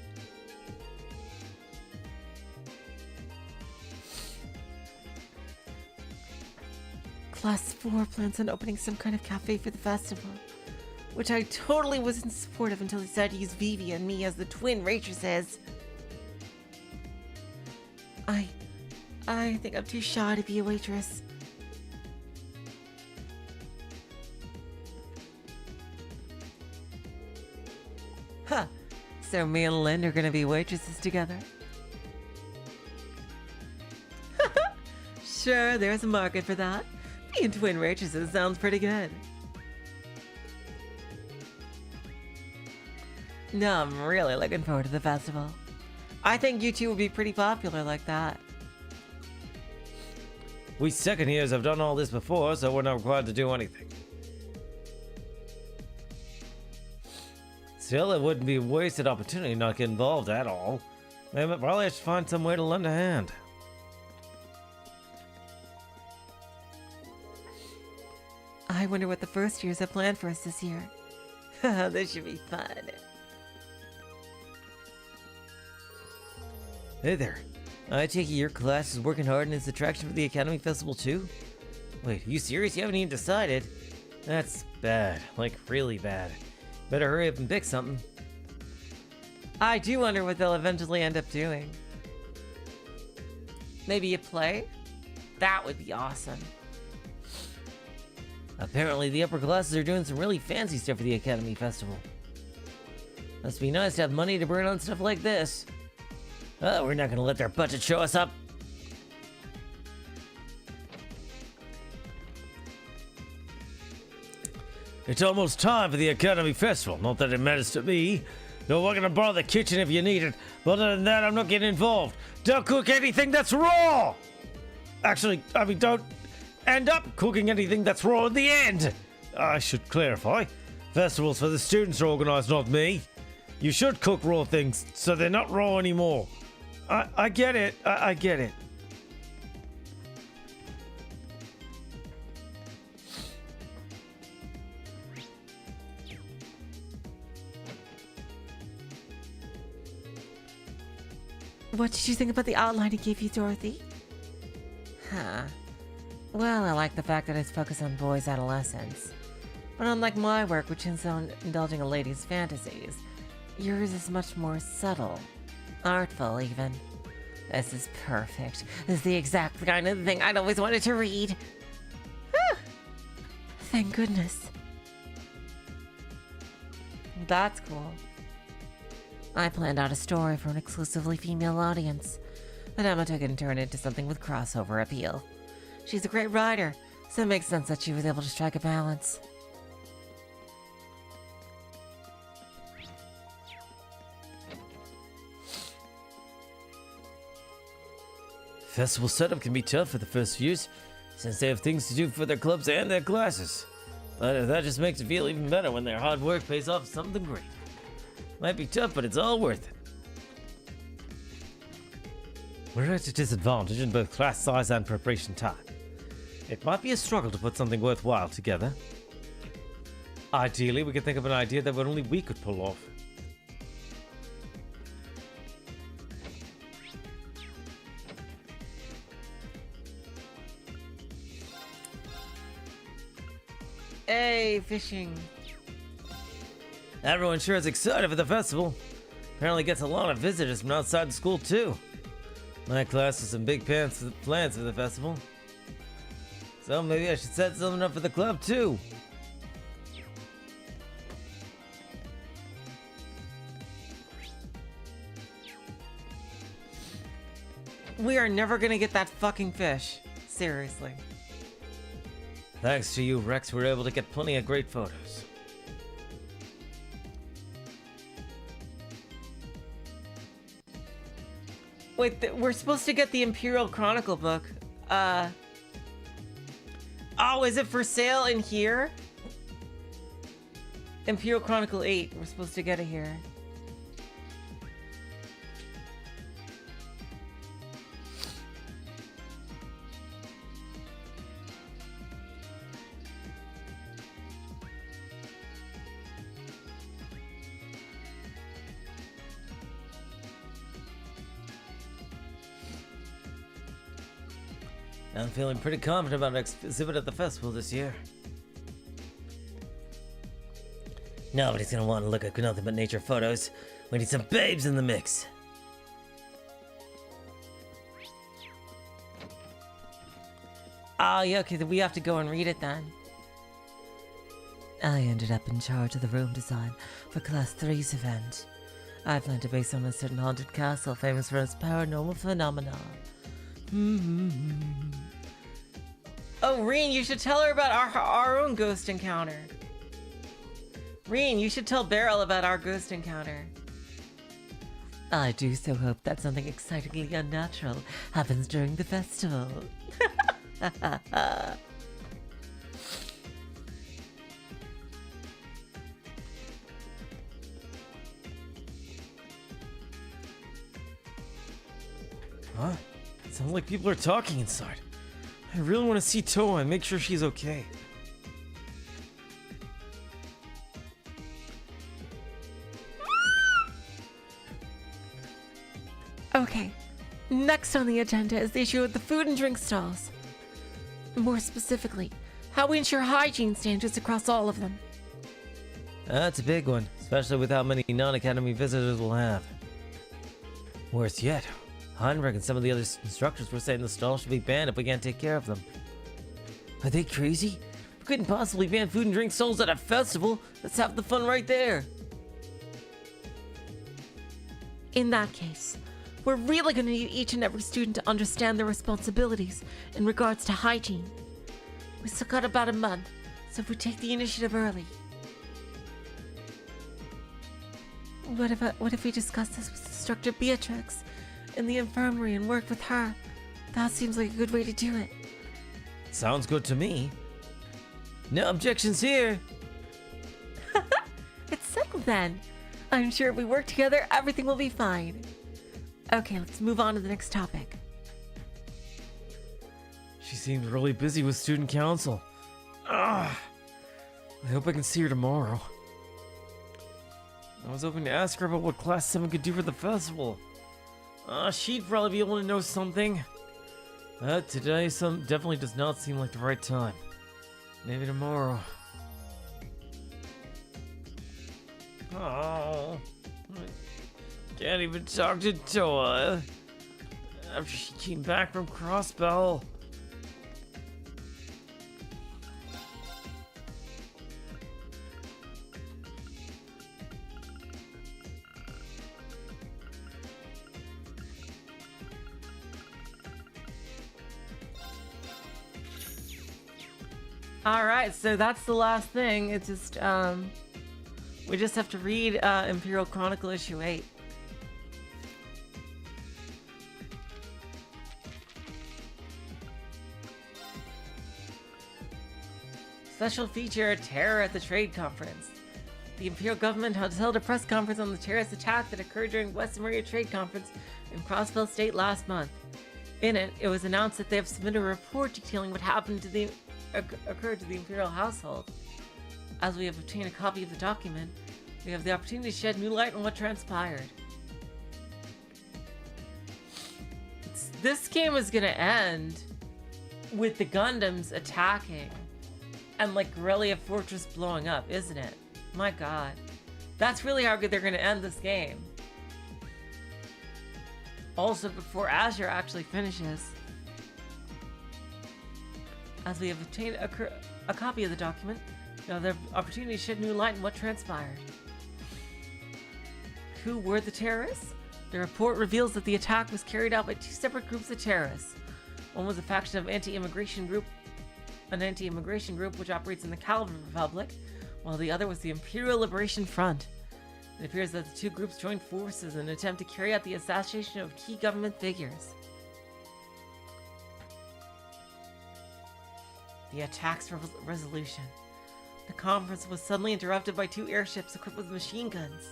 Class 4 plans on opening some kind of cafe for the festival, which I totally wasn't supportive until he decided to use Vivi and me as the twin waitresses. I think I'm too shy to be a waitress. Huh. So me and Lynn are gonna be waitresses together? Sure, there's a market for that. Being twin waitresses sounds pretty good. No, I'm really looking forward to the festival. I think you two will be pretty popular like that. We second years have done all this before, so we're not required to do anything. Still, it wouldn't be a wasted opportunity not to get involved at all. Maybe probably I should find some way to lend a hand. I wonder what the first years have planned for us this year. This should be fun. Hey there. I take it your class is working hard and is attraction for the Academy Festival too? Wait, are you serious? You haven't even decided? That's bad. Like, really bad. Better hurry up and pick something. I do wonder what they'll eventually end up doing. Maybe a play? That would be awesome. Apparently the upper classes are doing some really fancy stuff for the Academy Festival. Must be nice to have money to burn on stuff like this. Oh, we're not gonna let their budget show us up. It's almost time for the Academy Festival. Not that it matters to me. No, we're gonna borrow the kitchen if you need it. But other than that, I'm not getting involved. Don't cook anything that's raw! Actually, I mean, don't end up cooking anything that's raw in the end. I should clarify. Festivals for the students are organized, not me. You should cook raw things so they're not raw anymore. I get it. I get it. What did you think about the outline he gave you, Dorothy? Huh. Well, I like the fact that it's focused on boys' adolescence. But unlike my work, which is on indulging a lady's fantasies, yours is much more subtle. Artful, even. This is perfect. This is the exact kind of thing I'd always wanted to read. Whew. Thank goodness. That's cool. I planned out a story for an exclusively female audience, but Emma took it and turned it into something with crossover appeal. She's a great writer, so it makes sense that she was able to strike a balance. Festival setup can be tough for the first fews, since they have things to do for their clubs and their classes. But that just makes it feel even better when their hard work pays off something great. Might be tough, but it's all worth it. We're at a disadvantage in both class size and preparation time. It might be a struggle to put something worthwhile together. Ideally, we could think of an idea that only we could pull off. Hey, fishing. Everyone sure is excited for the festival. Apparently gets a lot of visitors from outside the school too. My class has some big plans for the festival. So maybe I should set something up for the club too. We are never gonna get that fucking fish. Seriously. Thanks to you, Rex, we're able to get plenty of great photos. Wait, we're supposed to get the Imperial Chronicle book. Oh, is it for sale in here? Imperial Chronicle 8. We're supposed to get it here. I'm feeling pretty confident about our exhibit at the festival this year. Nobody's gonna want to look at nothing but nature photos. We need some babes in the mix. Oh, yeah, okay, then we have to go and read it then. I ended up in charge of the room design for Class 3's event. I plan to base on a certain haunted castle famous for its paranormal phenomena. Oh, Reen, you should tell her about our own ghost encounter. Reen, you should tell Beryl about our ghost encounter. I do so hope that something excitingly unnatural happens during the festival. Huh? Sounds like people are talking inside. I really want to see Toa and make sure she's okay. Okay, next on the agenda is the issue of the food and drink stalls. More specifically, how we ensure hygiene standards across all of them. That's a big one, especially with how many non-academy visitors we'll have. Worse yet, Heinrich and some of the other instructors were saying the stalls should be banned if we can't take care of them. Are they crazy? We couldn't possibly ban food and drink stalls at a festival. Let's have the fun right there. In that case, we're really going to need each and every student to understand their responsibilities in regards to hygiene. We still got about a month, so if we take the initiative early. What if we discuss this with Instructor Beatrix in the infirmary and work with her? That seems like a good way to do it. Sounds good to me. No objections here. It's settled then. I'm sure if we work together, everything will be fine. Okay, let's move on to the next topic. She seemed really busy with student council. I hope I can see her tomorrow. I was hoping to ask her about what Class 7 could do for the festival. She'd probably be able to know something. Today definitely does not seem like the right time. Maybe tomorrow. Oh, I can't even talk to Toa after she came back from Crossbell. Alright, so that's the last thing. It's just, we just have to read Imperial Chronicle issue 8. Special feature, Terror at the Trade Conference. The Imperial government has held a press conference on the terrorist attack that occurred during West Maria Trade Conference in Crossbell State last month. In it, it was announced that they have submitted a report detailing what happened to the occurred to the Imperial household. As we have obtained a copy of the document, we have the opportunity to shed new light on what transpired. This game is gonna end with the Gundams attacking and like Garrelia Fortress blowing up, isn't it? My god. That's really how good they're gonna end this game. Also, before Azure actually finishes, as we have obtained a copy of the document, we have the opportunity to shed new light on what transpired. Who were the terrorists? The report reveals that the attack was carried out by two separate groups of terrorists. One was a faction of an anti-immigration group which operates in the Calvin Republic, while the other was the Imperial Liberation Front. It appears that the two groups joined forces in an attempt to carry out the assassination of key government figures. The attack's resolution. The conference was suddenly interrupted by two airships equipped with machine guns.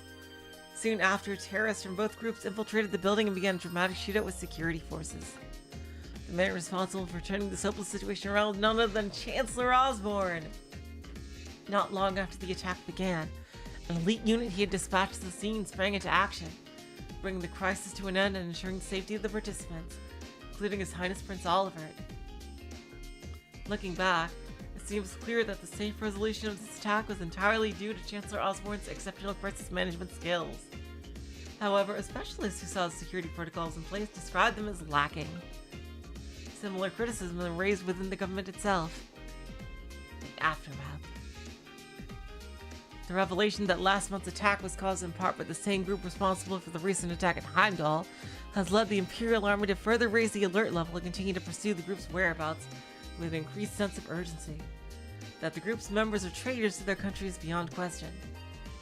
Soon after, terrorists from both groups infiltrated the building and began a dramatic shootout with security forces. The man responsible for turning this hopeless situation around was none other than Chancellor Osborne. Not long after the attack began, an elite unit he had dispatched to the scene sprang into action, bringing the crisis to an end and ensuring the safety of the participants, including His Highness Prince Oliver. Looking back, it seems clear that the safe resolution of this attack was entirely due to Chancellor Osborne's exceptional crisis management skills. However, a specialist who saw the security protocols in place described them as lacking. Similar criticism was raised within the government itself. The aftermath. The revelation that last month's attack was caused in part by the same group responsible for the recent attack at Heimdall has led the Imperial Army to further raise the alert level and continue to pursue the group's whereabouts with an increased sense of urgency. That the group's members are traitors to their country is beyond question.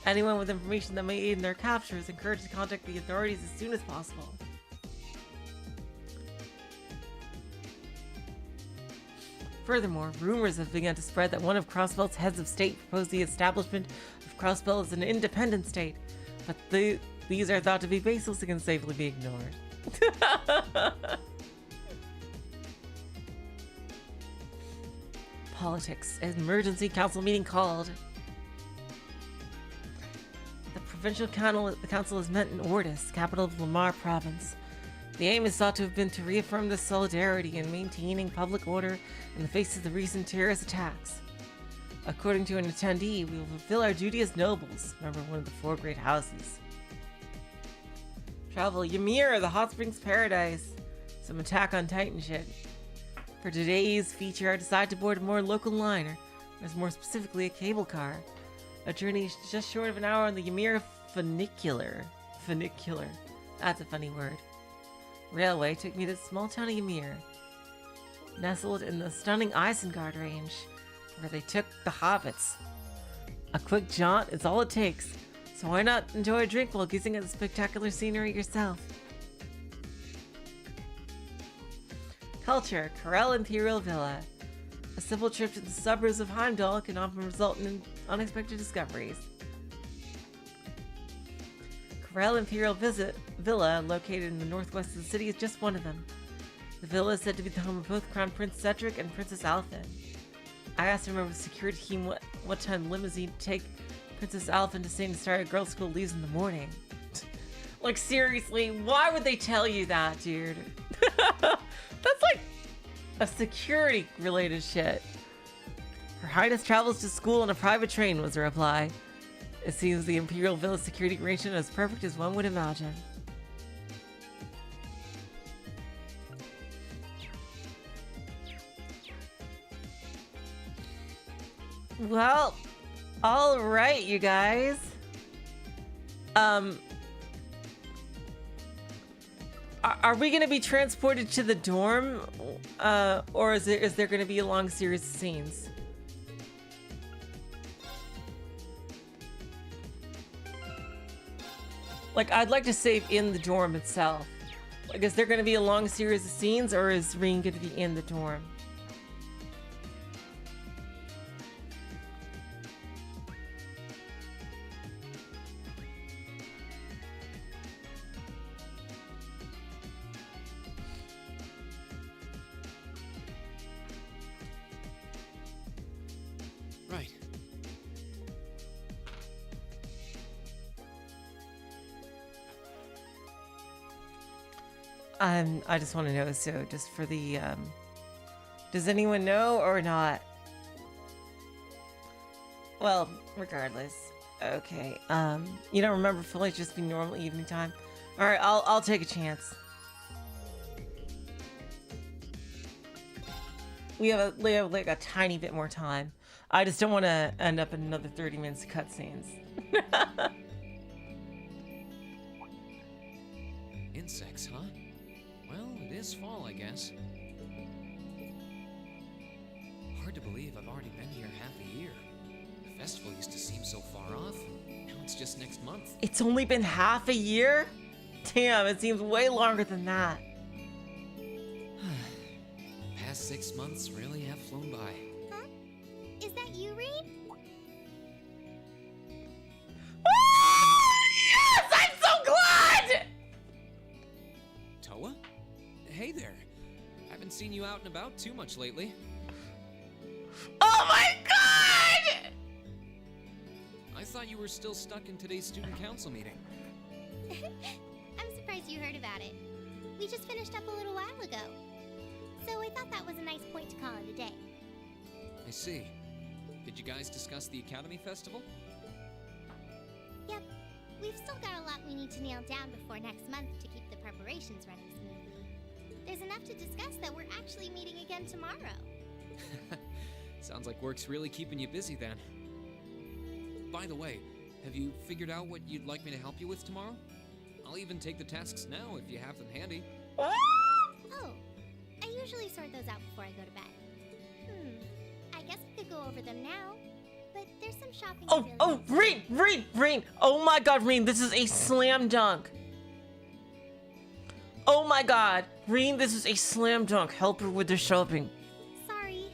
Anyone with information that may aid in their capture is encouraged to contact the authorities as soon as possible. Furthermore, rumors have begun to spread that one of Crossbell's heads of state proposed the establishment of Crossbell as an independent state, but these are thought to be baseless and can safely be ignored. Politics. An emergency council meeting called. The provincial council is met in Ordis, capital of Lamar province. The aim is thought to have been to reaffirm the solidarity in maintaining public order in the face of the recent terrorist attacks. According to an attendee, we will fulfill our duty as nobles, member of one of the 4 great houses. Travel Ymir, the hot springs paradise. Some Attack on Titan shit. For today's feature, I decided to board a more local liner, or more specifically a cable car. A journey just short of an hour on the Ymir funicular. Funicular. That's a funny word. Railway took me to the small town of Ymir, nestled in the stunning Isengard range, where they took the hobbits. A quick jaunt is all it takes, so why not enjoy a drink while gazing at the spectacular scenery yourself? Culture, Corel Imperial Villa. A simple trip to the suburbs of Heimdall can often result in unexpected discoveries. Corel Imperial Villa, located in the northwest of the city, is just one of them. The villa is said to be the home of both Crown Prince Cedric and Princess Alphen. I asked a member of the security team what time limousine to take Princess Alphen to St. Astaria Girls' School leaves in the morning. Like, seriously, why would they tell you that, dude? That's like a security-related shit. Her Highness travels to school on a private train, was the reply. It seems the Imperial Villa security arrangement is as perfect as one would imagine. Well, all right, you guys. Are we going to be transported to the dorm, or is there going to be a long series of scenes? Like, I'd like to save in the dorm itself. Like, is there going to be a long series of scenes, or is Reen going to be in the dorm? Right. I just want to know, so just for the, does anyone know or not? Well, regardless. Okay, you don't remember fully just being normal evening time? Alright, I'll take a chance. We have like a tiny bit more time. I just don't want to end up in another 30 minutes of cutscenes. Insects, huh? Well, it is fall, I guess. Hard to believe I've already been here half a year. The festival used to seem so far off. Now it's just next month. It's only been half a year? Damn, it seems way longer than that. Past 6 months really have flown by. Huh? Is that you, Reed? Yes! I'm so glad! Toa? Hey there. Haven't seen you out and about too much lately. Oh my god! I thought you were still stuck in today's student council meeting. I'm surprised you heard about it. We just finished up a little while ago. So I thought that was a nice point to call it a day. I see. Did you guys discuss the Academy Festival? Yep. We've still got a lot we need to nail down before next month to keep the preparations running smoothly. There's enough to discuss that we're actually meeting again tomorrow. Sounds like work's really keeping you busy then. By the way, have you figured out what you'd like me to help you with tomorrow? I'll even take the tasks now if you have them handy. Oh, I usually sort those out before I go to bed. I guess I could go over them now, but there's some shopping to do. Oh, Reen! Oh my god, Reen, this is a slam dunk. Oh my god, Reen, this is a slam dunk. Help her with the shopping. Sorry.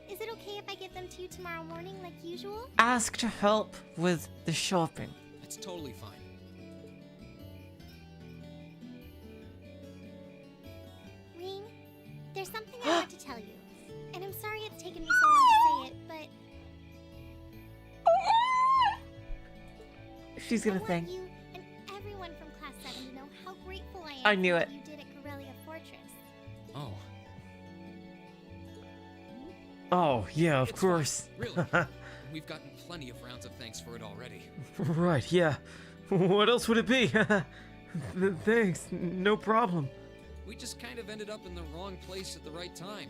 Is it okay if I give them to you tomorrow morning like usual? Ask to help with the shopping. That's totally fine. Reen, there's something I want to tell you. And I'm sorry it's taken me so long to say it, but... She's gonna thank you and everyone from Class 7 to know how grateful I am I knew for it. what you did at Garrelia Oh, yeah, of course. Really. We've gotten plenty of rounds of thanks for it already. Right, yeah. What else would it be? Thanks, no problem. We just kind of ended up in the wrong place at the right time.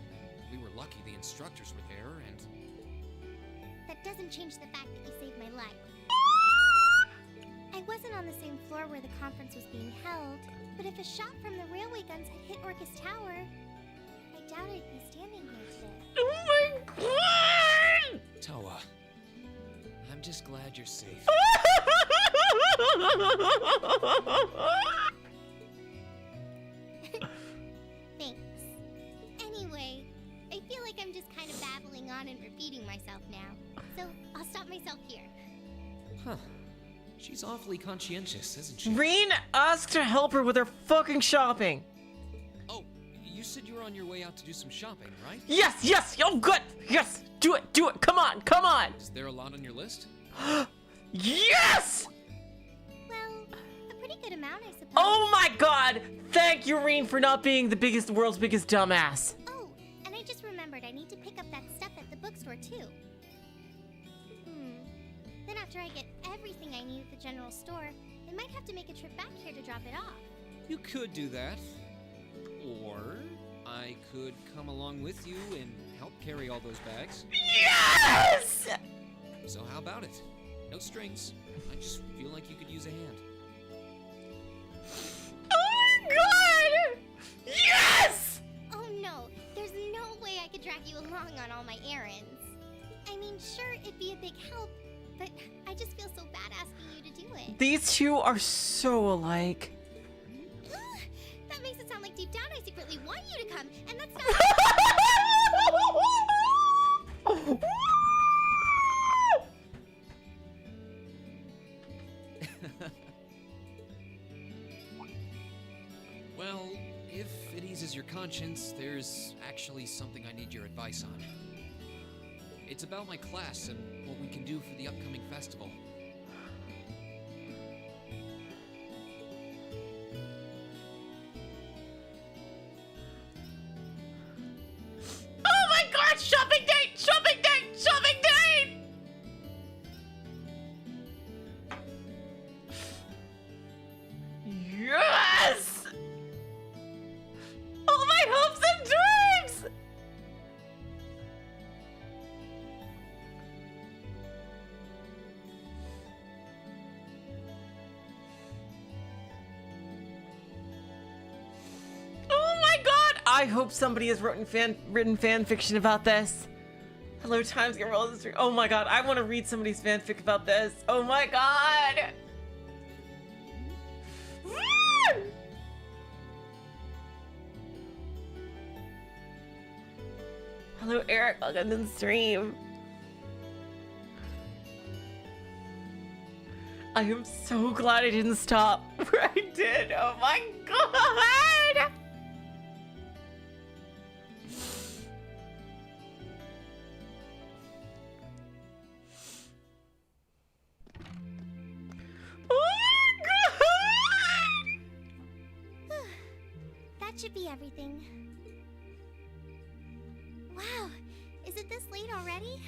We were lucky the instructors were there, and... That doesn't change the fact that you saved my life. I wasn't on the same floor where the conference was being held, but if a shot from the railway guns had hit Orcus Tower, I doubt I'd be standing here today. Oh my god! Toa, I'm just glad you're safe. Thanks. Anyway, I feel like I'm just kind of babbling on and repeating myself now, so I'll stop myself here. Huh. She's awfully conscientious, isn't she? Reen asked to help her with her fucking shopping. Oh, you said you were on your way out to do some shopping, right? Yes, yes, oh good, yes, do it, come on, come on. Is there a lot on your list? Yes! Well, a pretty good amount, I suppose. Oh my god, thank you, Reen, for not being the world's biggest dumbass. Oh, and I just remembered I need to pick up that stuff at the bookstore, too. Then after I get everything I need at the general store, I might have to make a trip back here to drop it off. You could do that. Or I could come along with you and help carry all those bags. Yes! So how about it? No strings. I just feel like you could use a hand. Oh my god! Yes! Oh no, there's no way I could drag you along on all my errands. I mean, sure, it'd be a big help, but I just feel so bad asking you to do it. These two are so alike. That makes it sound like deep down I secretly want you to come, and that's not... Well, if it eases your conscience, there's actually something I need your advice on. It's about my class and what we can do for the upcoming festival. Oh my god, shopping date, shopping date, shopping date! Yes! All my hopes and dreams! Oh my god! I hope somebody has written fan fiction about this. Hello, Times Get Rolled. Oh my god, I want to read somebody's fanfic about this. Oh my god! Woo! Hello, Eric. Welcome to the stream. I am so glad I didn't stop where I did. Oh my god! Oh my god! That should be everything. Wow, is it this late already?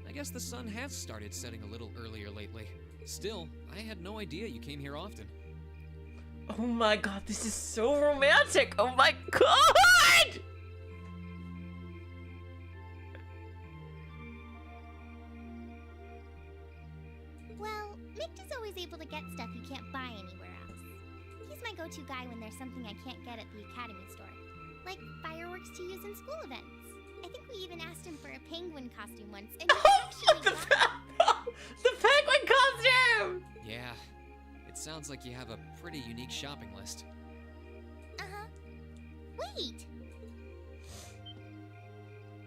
I guess the sun has started setting a little earlier lately. Still, I had no idea you came here often. Oh my god, this is so romantic! Oh my god! Well, Mick is always able to get stuff you can't buy anywhere else. He's my go-to guy when there's something I can't get at the Academy store. Like fireworks to use in school events. I think we even asked him for a penguin costume once, and he actually got it. The penguin costume! Yeah, it sounds like you have a pretty unique shopping list. Uh-huh. Wait!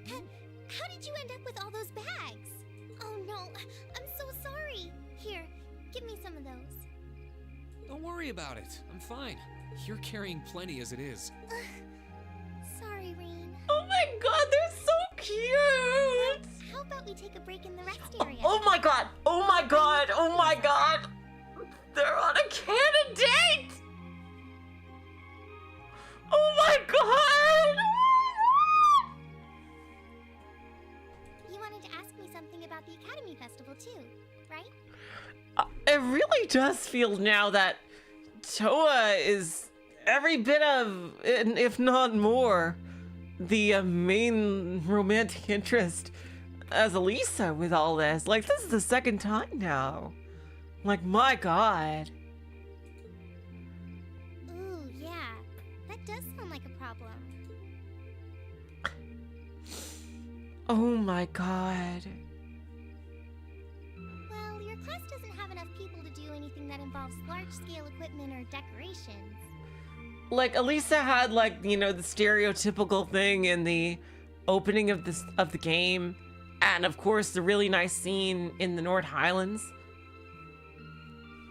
How did you end up with all those bags? Oh no, I'm so sorry. Here, give me some of those. Don't worry about it. I'm fine. You're carrying plenty as it is. Sorry, Reen. Oh my god, they're so cute! How about we take a break in the rest area? Oh my god! Oh my god! Oh my god! They're on a canon date! Oh my god! about the Academy Festival too, right? It really does feel now that Toa is every bit of, if not more, the main romantic interest as Elisa with all this. Like, this is the second time now. Like, my god. Ooh, yeah. That does sound like a problem. Oh my god. Well, your class doesn't have enough people to do anything that involves large-scale equipment or decorations. Like, Elisa had, like, you know, the stereotypical thing in the opening of the game, and of course the really nice scene in the North Highlands.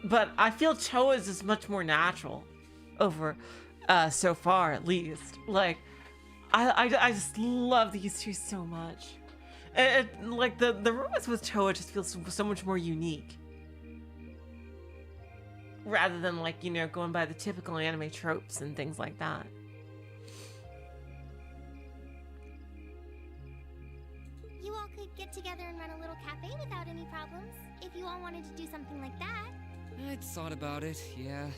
But I feel Toa's is much more natural over so far, at least. Like, I just love these two so much. Like the romance with Toa just feels so much more unique. Rather than, like, you know, going by the typical anime tropes and things like that. You all could get together and run a little cafe without any problems, if you all wanted to do something like that. I'd thought about it, yeah.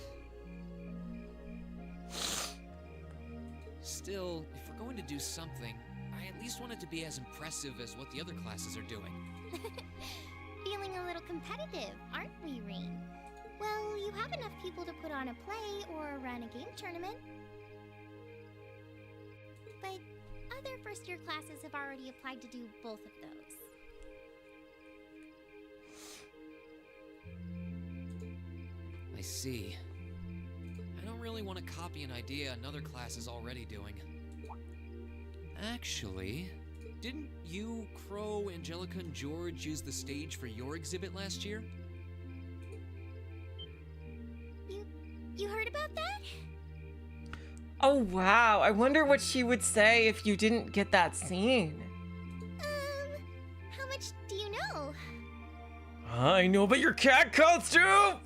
Still, if we're going to do something, I at least want it to be as impressive as what the other classes are doing. Feeling a little competitive, aren't we, Rain? Well, you have enough people to put on a play or run a game tournament. But other first-year classes have already applied to do both of those. I see. I don't really want to copy an idea another class is already doing. Actually, didn't you, Crow, Angelica, and George use the stage for your exhibit last year? You heard about that? Oh wow, I wonder what she would say if you didn't get that scene. How much do you know? I know about your cat costume!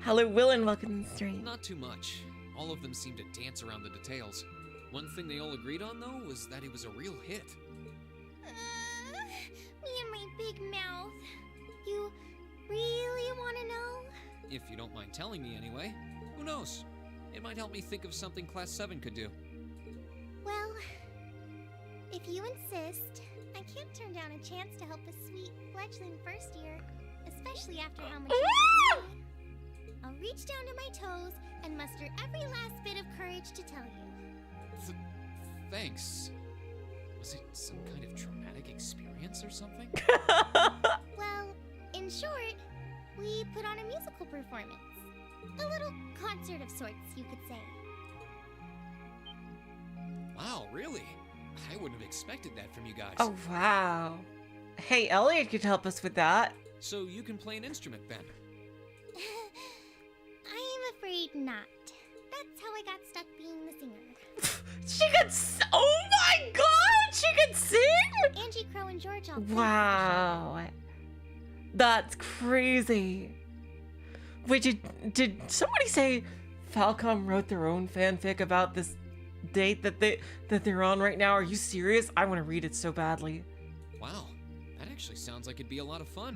Hello, Will, and welcome to the stream. Not too much. All of them seemed to dance around the details. One thing they all agreed on, though, was that it was a real hit. Me and my big mouth. You really want to know? If you don't mind telling me anyway. Who knows? It might help me think of something Class 7 could do. Well, if you insist, I can't turn down a chance to help a sweet fledgling first year, especially after how much you helped me. I'll reach down to my toes and muster every last bit of courage to tell you. Thanks. Was it some kind of traumatic experience or something? Well, in short, we put on a musical performance. A little concert of sorts, you could say. Wow, really? I wouldn't have expected that from you guys. Oh wow. Hey, Elliot could help us with that. So you can play an instrument then? I'm afraid not. That's how I got stuck being the singer. She could oh my god! She could sing? Angie, Crow, and George all Wow. That's crazy. Wait, did somebody say Falcom wrote their own fanfic about this date that they're on right now? Are you serious? I want to read it so badly. Wow, that actually sounds like it'd be a lot of fun.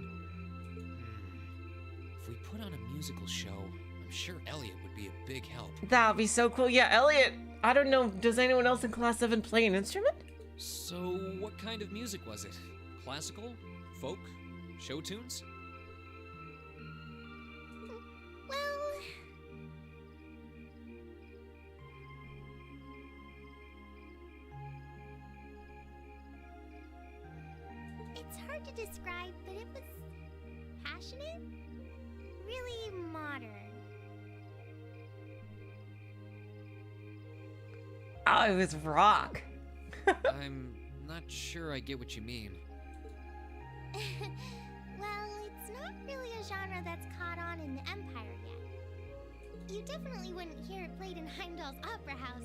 If we put on a musical show, I'm sure Elliot would be a big help. That would be so cool. Yeah, Elliot, I don't know, does anyone else in Class 7 play an instrument? So, what kind of music was it? Classical? Folk? Show tunes? Well... It's hard to describe, but it was passionate, really modern. Oh, it was rock. I'm not sure I get what you mean. Well, it's not really a genre that's caught on in the Empire yet. You definitely wouldn't hear it played in Heimdall's Opera House,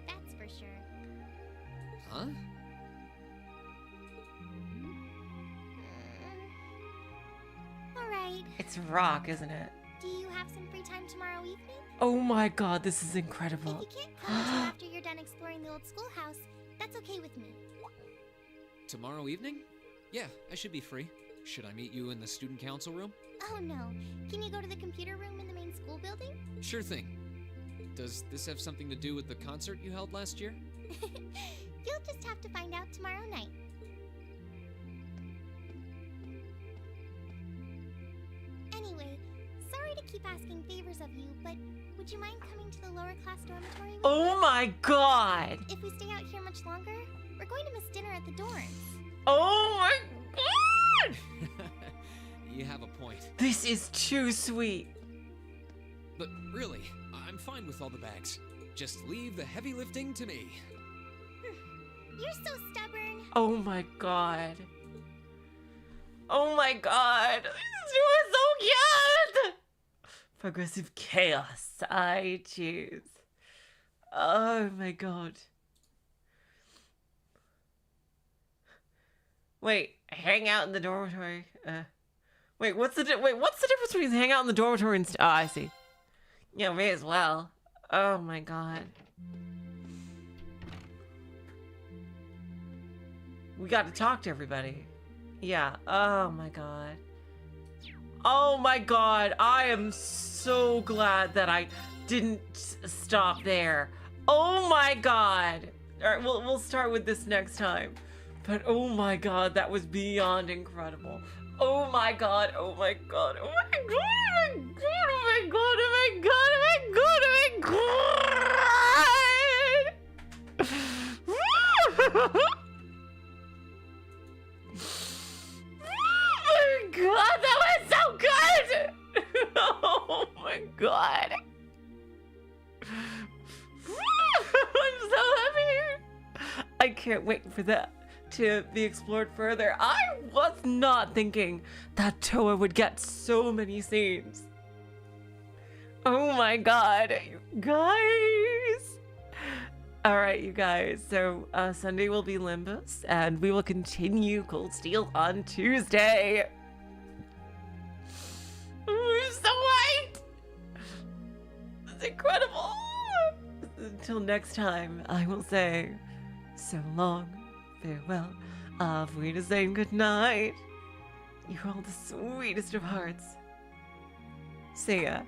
that's for sure. Huh? Alright. It's rock, isn't it? Do you have some free time tomorrow evening? Oh my god, this is incredible. If you can't come until after you're done exploring the old schoolhouse, that's okay with me. Tomorrow evening? Yeah, I should be free. Should I meet you in the student council room? Oh no. Can you go to the computer room in the main school building? Sure thing. Does this have something to do with the concert you held last year? You'll just have to find out tomorrow night. Anyway, sorry to keep asking favors of you, but would you mind coming to the lower class dormitory with Oh me? my god! If we stay out here much longer, we're going to miss dinner at the dorms. Oh my god! You have a point. This is too sweet. But really, I'm fine with all the bags. Just leave the heavy lifting to me. You're so stubborn. Oh my god. Oh my god. This was so cute! Progressive chaos. I choose. Oh my god. Wait, hang out in the dormitory. Wait, what's the difference between hang out in the dormitory and I see. Yeah, may as well. Oh my god. We got to talk to everybody. Yeah. Oh my god. Oh my god. I am so glad that I didn't stop there. Oh my god. All right, we'll start with this next time. But oh my god, that was beyond incredible. Oh my god. Oh my god. Oh my god. Oh my god. Oh my god. Oh my god. Oh my god. Oh my god. Oh my god, that was so good! Oh my god. I'm so happy. I can't wait for that to be explored further. I was not thinking that Toa would get so many scenes. Oh my god, you guys. Alright, you guys, so Sunday will be Limbus, and we will continue Cold Steel on Tuesday. I'm so hyped! It's incredible! Until next time, I will say so long, farewell, auf Wiedersehen, good night. You're all the sweetest of hearts. See ya.